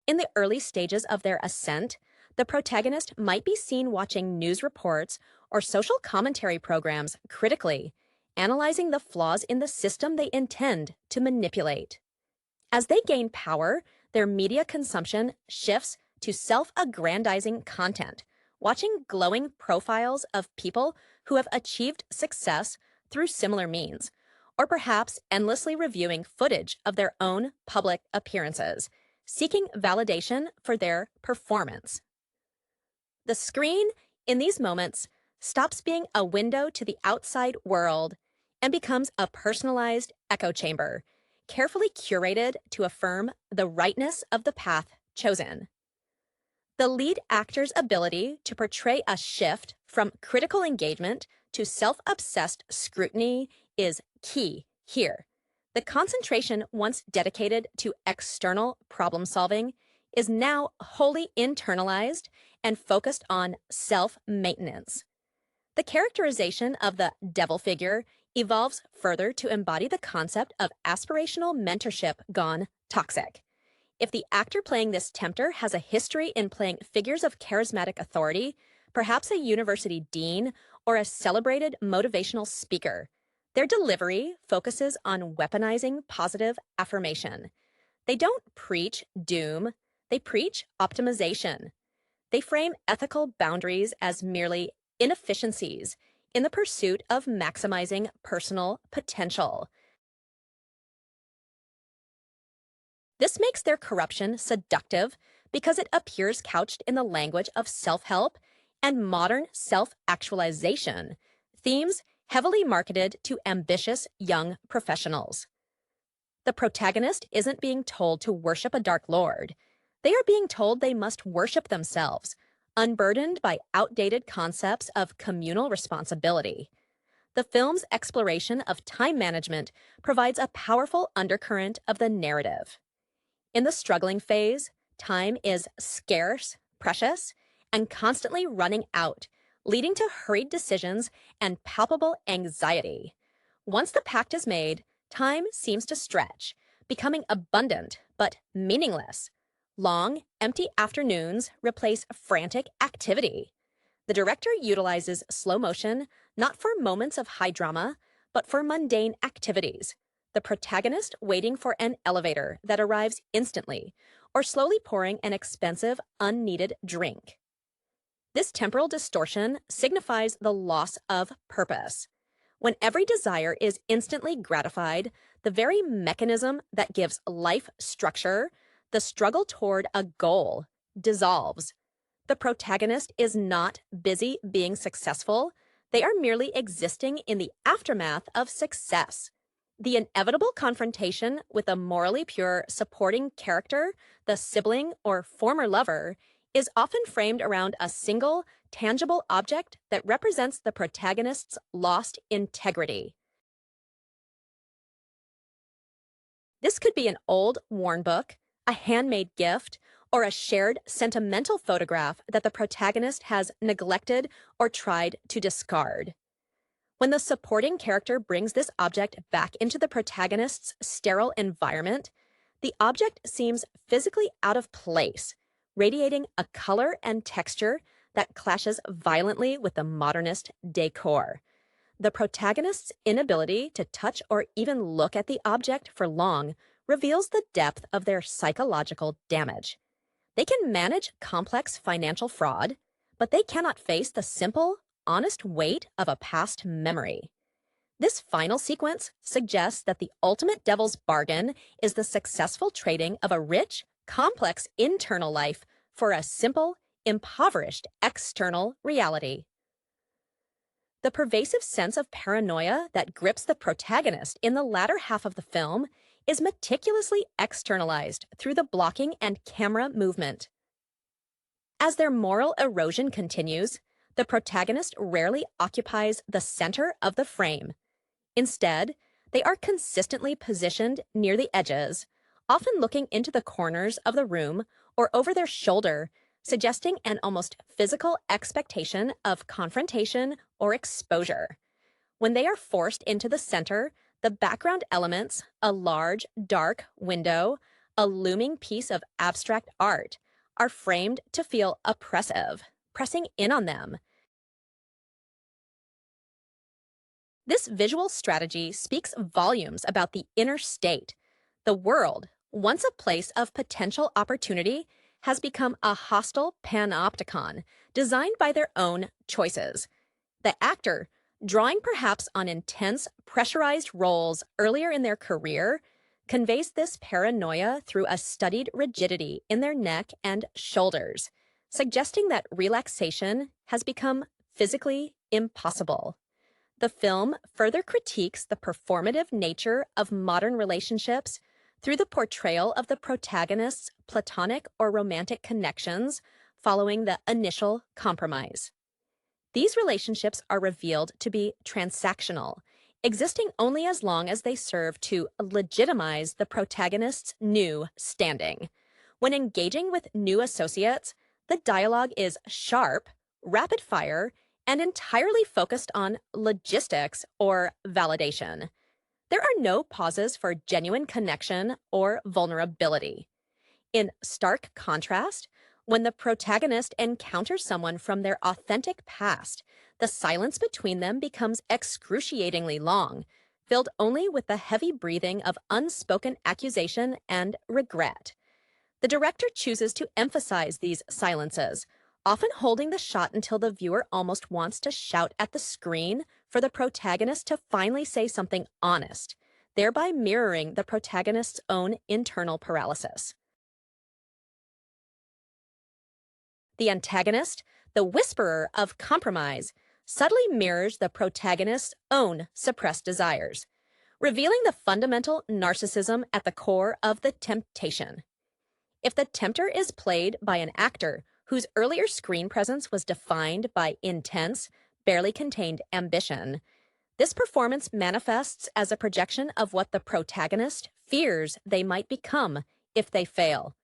In the early stages of their ascent, the protagonist might be seen watching news reports or social commentary programs critically, analyzing the flaws in the system they intend to manipulate. As they gain power, their media consumption shifts to self-aggrandizing content, watching glowing profiles of people who have achieved success through similar means, or perhaps endlessly reviewing footage of their own public appearances, seeking validation for their performance. The screen, in these moments, stops being a window to the outside world and becomes a personalized echo chamber, carefully curated to affirm the rightness of the path chosen. The lead actor's ability to portray a shift from critical engagement to self-obsessed scrutiny is key here. The concentration once dedicated to external problem solving is now wholly internalized and focused on self-maintenance. The characterization of the devil figure evolves further to embody the concept of aspirational mentorship gone toxic. If the actor playing this tempter has a history in playing figures of charismatic authority, perhaps a university dean or a celebrated motivational speaker, their delivery focuses on weaponizing positive affirmation. They don't preach doom, they preach optimization. They frame ethical boundaries as merely inefficiencies in the pursuit of maximizing personal potential. This makes their corruption seductive because it appears couched in the language of self-help and modern self-actualization, themes heavily marketed to ambitious young professionals. The protagonist isn't being told to worship a dark lord. They are being told they must worship themselves, unburdened by outdated concepts of communal responsibility. The film's exploration of time management provides a powerful undercurrent of the narrative. In the struggling phase, time is scarce, precious, and constantly running out, leading to hurried decisions and palpable anxiety. Once the pact is made, time seems to stretch, becoming abundant but meaningless. Long, empty afternoons replace frantic activity. The director utilizes slow motion not for moments of high drama, but for mundane activities. The protagonist waiting for an elevator that arrives instantly, or slowly pouring an expensive, unneeded drink. This temporal distortion signifies the loss of purpose. When every desire is instantly gratified, the very mechanism that gives life structure, the struggle toward a goal, dissolves. The protagonist is not busy being successful. They are merely existing in the aftermath of success. The inevitable confrontation with a morally pure supporting character, the sibling or former lover, is often framed around a single, tangible object that represents the protagonist's lost integrity. This could be an old, worn book, a handmade gift, or a shared sentimental photograph that the protagonist has neglected or tried to discard. When the supporting character brings this object back into the protagonist's sterile environment, the object seems physically out of place, radiating a color and texture that clashes violently with the modernist decor. The protagonist's inability to touch or even look at the object for long reveals the depth of their psychological damage. They can manage complex financial fraud, but they cannot face the simple, honest weight of a past memory. This final sequence suggests that the ultimate devil's bargain is the successful trading of a rich, complex internal life for a simple, impoverished external reality. The pervasive sense of paranoia that grips the protagonist in the latter half of the film is meticulously externalized through the blocking and camera movement. As their moral erosion continues, the protagonist rarely occupies the center of the frame. Instead, they are consistently positioned near the edges, often looking into the corners of the room or over their shoulder, suggesting an almost physical expectation of confrontation or exposure. When they are forced into the center, the background elements, a large, dark window, a looming piece of abstract art, are framed to feel oppressive, pressing in on them. This visual strategy speaks volumes about the inner state. The world, once a place of potential opportunity, has become a hostile panopticon designed by their own choices. The actor, drawing perhaps on intense, pressurized roles earlier in their career, conveys this paranoia through a studied rigidity in their neck and shoulders, suggesting that relaxation has become physically impossible. The film further critiques the performative nature of modern relationships through the portrayal of the protagonist's platonic or romantic connections following the initial compromise. These relationships are revealed to be transactional, existing only as long as they serve to legitimize the protagonist's new standing. When engaging with new associates, the dialogue is sharp, rapid fire, and entirely focused on logistics or validation. There are no pauses for genuine connection or vulnerability. In stark contrast, when the protagonist encounters someone from their authentic past, the silence between them becomes excruciatingly long, filled only with the heavy breathing of unspoken accusation and regret. The director chooses to emphasize these silences, often holding the shot until the viewer almost wants to shout at the screen for the protagonist to finally say something honest, thereby mirroring the protagonist's own internal paralysis. The antagonist, the whisperer of compromise, subtly mirrors the protagonist's own suppressed desires, revealing the fundamental narcissism at the core of the temptation. If the tempter is played by an actor whose earlier screen presence was defined by intense, barely contained ambition, this performance manifests as a projection of what the protagonist fears they might become if they fail.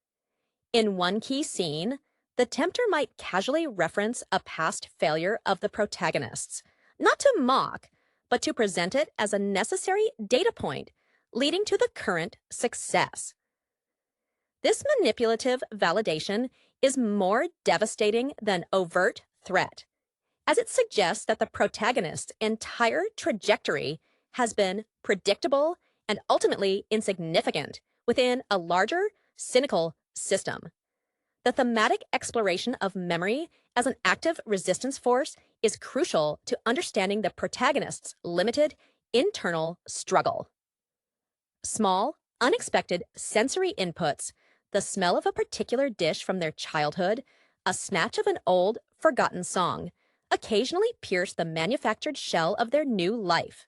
In one key scene, the tempter might casually reference a past failure of the protagonist's, not to mock, but to present it as a necessary data point leading to the current success. This manipulative validation is more devastating than overt threat, as it suggests that the protagonist's entire trajectory has been predictable and ultimately insignificant within a larger, cynical system. The thematic exploration of memory as an active resistance force is crucial to understanding the protagonist's limited internal struggle. Small, unexpected sensory inputs, the smell of a particular dish from their childhood, a snatch of an old, forgotten song, occasionally pierce the manufactured shell of their new life.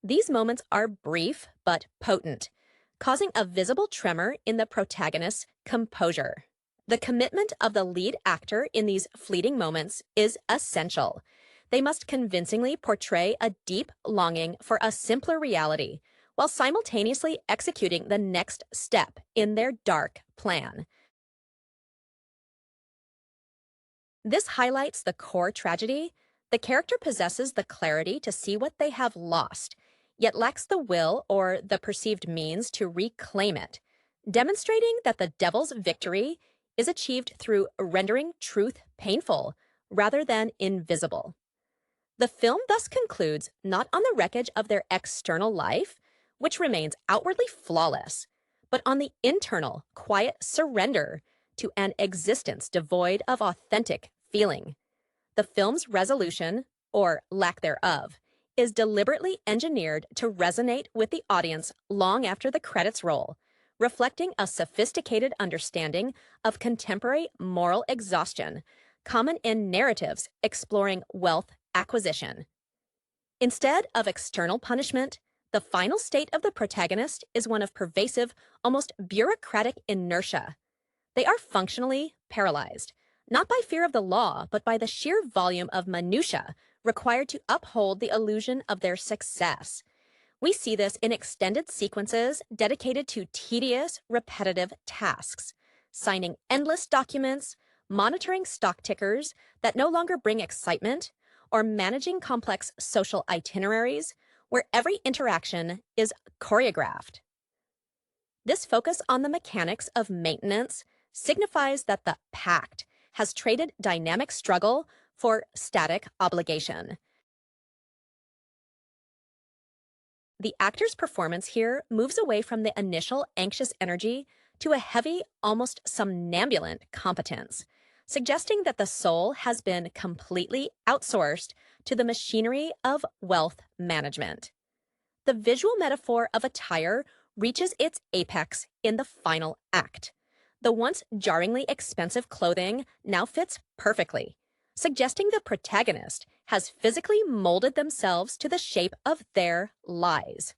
These moments are brief but potent, causing a visible tremor in the protagonist's composure. The commitment of the lead actor in these fleeting moments is essential. They must convincingly portray a deep longing for a simpler reality, while simultaneously executing the next step in their dark plan. This highlights the core tragedy. The character possesses the clarity to see what they have lost, yet lacks the will or the perceived means to reclaim it, demonstrating that the devil's victory is achieved through rendering truth painful rather than invisible. The film thus concludes not on the wreckage of their external life, which remains outwardly flawless, but on the internal, quiet surrender to an existence devoid of authentic feeling. The film's resolution, or lack thereof, is deliberately engineered to resonate with the audience long after the credits roll, reflecting a sophisticated understanding of contemporary moral exhaustion, common in narratives exploring wealth acquisition. Instead of external punishment, the final state of the protagonist is one of pervasive, almost bureaucratic inertia. They are functionally paralyzed, not by fear of the law, but by the sheer volume of minutiae required to uphold the illusion of their success. We see this in extended sequences dedicated to tedious, repetitive tasks, signing endless documents, monitoring stock tickers that no longer bring excitement, or managing complex social itineraries where every interaction is choreographed. This focus on the mechanics of maintenance signifies that the pact has traded dynamic struggle for static obligation. The actor's performance here moves away from the initial anxious energy to a heavy, almost somnambulant competence, suggesting that the soul has been completely outsourced to the machinery of wealth management. The visual metaphor of attire reaches its apex in the final act. The once jarringly expensive clothing now fits perfectly, suggesting the protagonist has physically molded themselves to the shape of their lies.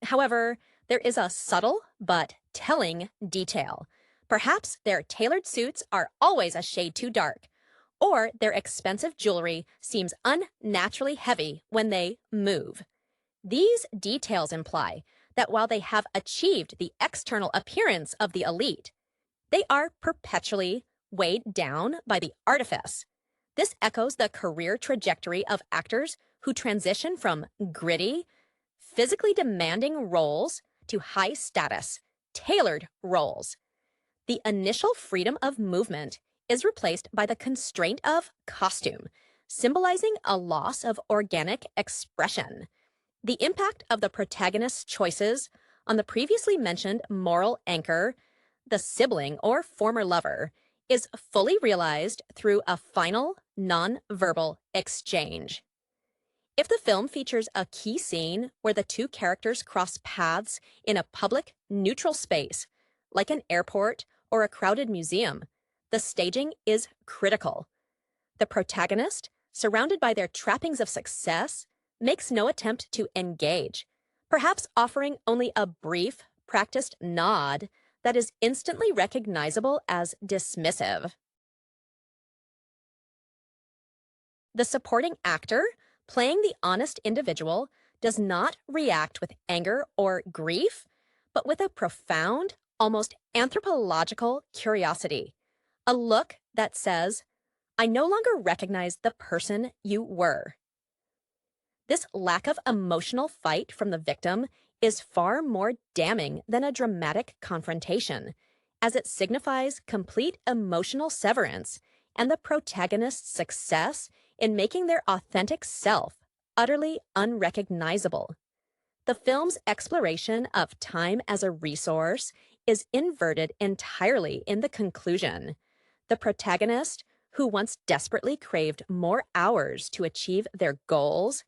However, there is a subtle but telling detail. Perhaps their tailored suits are always a shade too dark, or their expensive jewelry seems unnaturally heavy when they move. These details imply that while they have achieved the external appearance of the elite, they are perpetually weighed down by the artifice. This echoes the career trajectory of actors who transition from gritty, physically demanding roles to high-status, tailored roles. The initial freedom of movement is replaced by the constraint of costume, symbolizing a loss of organic expression. The impact of the protagonist's choices on the previously mentioned moral anchor, the sibling or former lover, is fully realized through a final non-verbal exchange. If the film features a key scene where the two characters cross paths in a public, neutral space, like an airport or a crowded museum, the staging is critical. The protagonist, surrounded by their trappings of success, makes no attempt to engage, perhaps offering only a brief, practiced nod that is instantly recognizable as dismissive. The supporting actor, playing the honest individual, does not react with anger or grief, but with a profound, almost anthropological curiosity, a look that says, "I no longer recognize the person you were." This lack of emotional fight from the victim is far more damning than a dramatic confrontation, as it signifies complete emotional severance and the protagonist's success in making their authentic self utterly unrecognizable. The film's exploration of time as a resource is inverted entirely in the conclusion. The protagonist, who once desperately craved more hours to achieve their goals,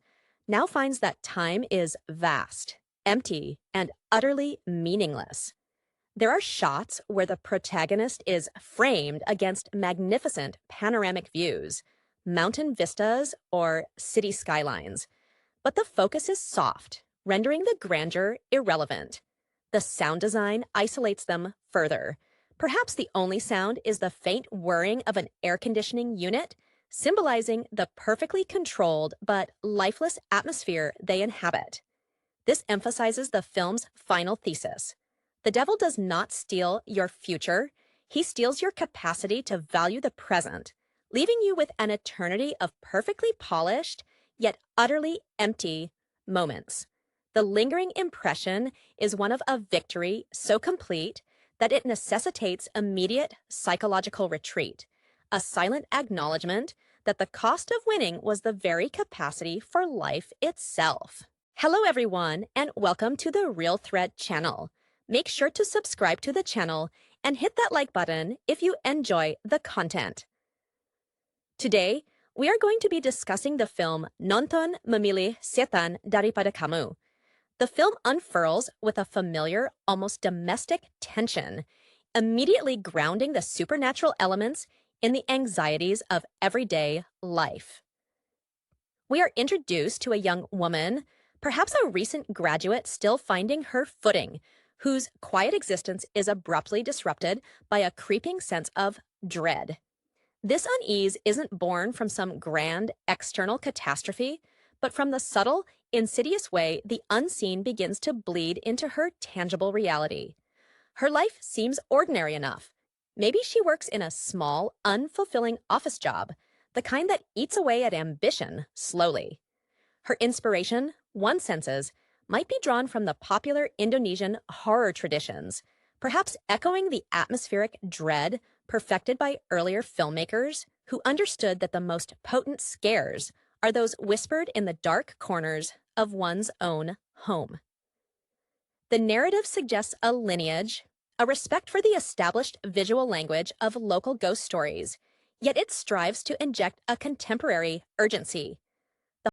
now finds that time is vast, empty, and utterly meaningless. There are shots where the protagonist is framed against magnificent panoramic views, mountain vistas, or city skylines, but the focus is soft, rendering the grandeur irrelevant. The sound design isolates them further. Perhaps the only sound is the faint whirring of an air conditioning unit, symbolizing the perfectly controlled but lifeless atmosphere they inhabit. This emphasizes the film's final thesis. The devil does not steal your future, he steals your capacity to value the present, leaving you with an eternity of perfectly polished, yet utterly empty moments. The lingering impression is one of a victory so complete that it necessitates immediate psychological retreat, a silent acknowledgement that the cost of winning was the very capacity for life itself. Hello everyone, and welcome to the Real Threat channel. Make sure to subscribe to the channel and hit that like button if you enjoy the content. Today, we are going to be discussing the film Nonton Memilih Setan Daripada Kamu. The film unfurls with a familiar, almost domestic tension, immediately grounding the supernatural elements in the anxieties of everyday life. We are introduced to a young woman, perhaps a recent graduate still finding her footing, whose quiet existence is abruptly disrupted by a creeping sense of dread. This unease isn't born from some grand external catastrophe, but from the subtle, insidious way the unseen begins to bleed into her tangible reality. Her life seems ordinary enough. Maybe she works in a small, unfulfilling office job, the kind that eats away at ambition slowly. Her inspiration, one senses, might be drawn from the popular Indonesian horror traditions, perhaps echoing the atmospheric dread perfected by earlier filmmakers who understood that the most potent scares are those whispered in the dark corners of one's own home. The narrative suggests a lineage, a respect for the established visual language of local ghost stories, yet it strives to inject a contemporary urgency.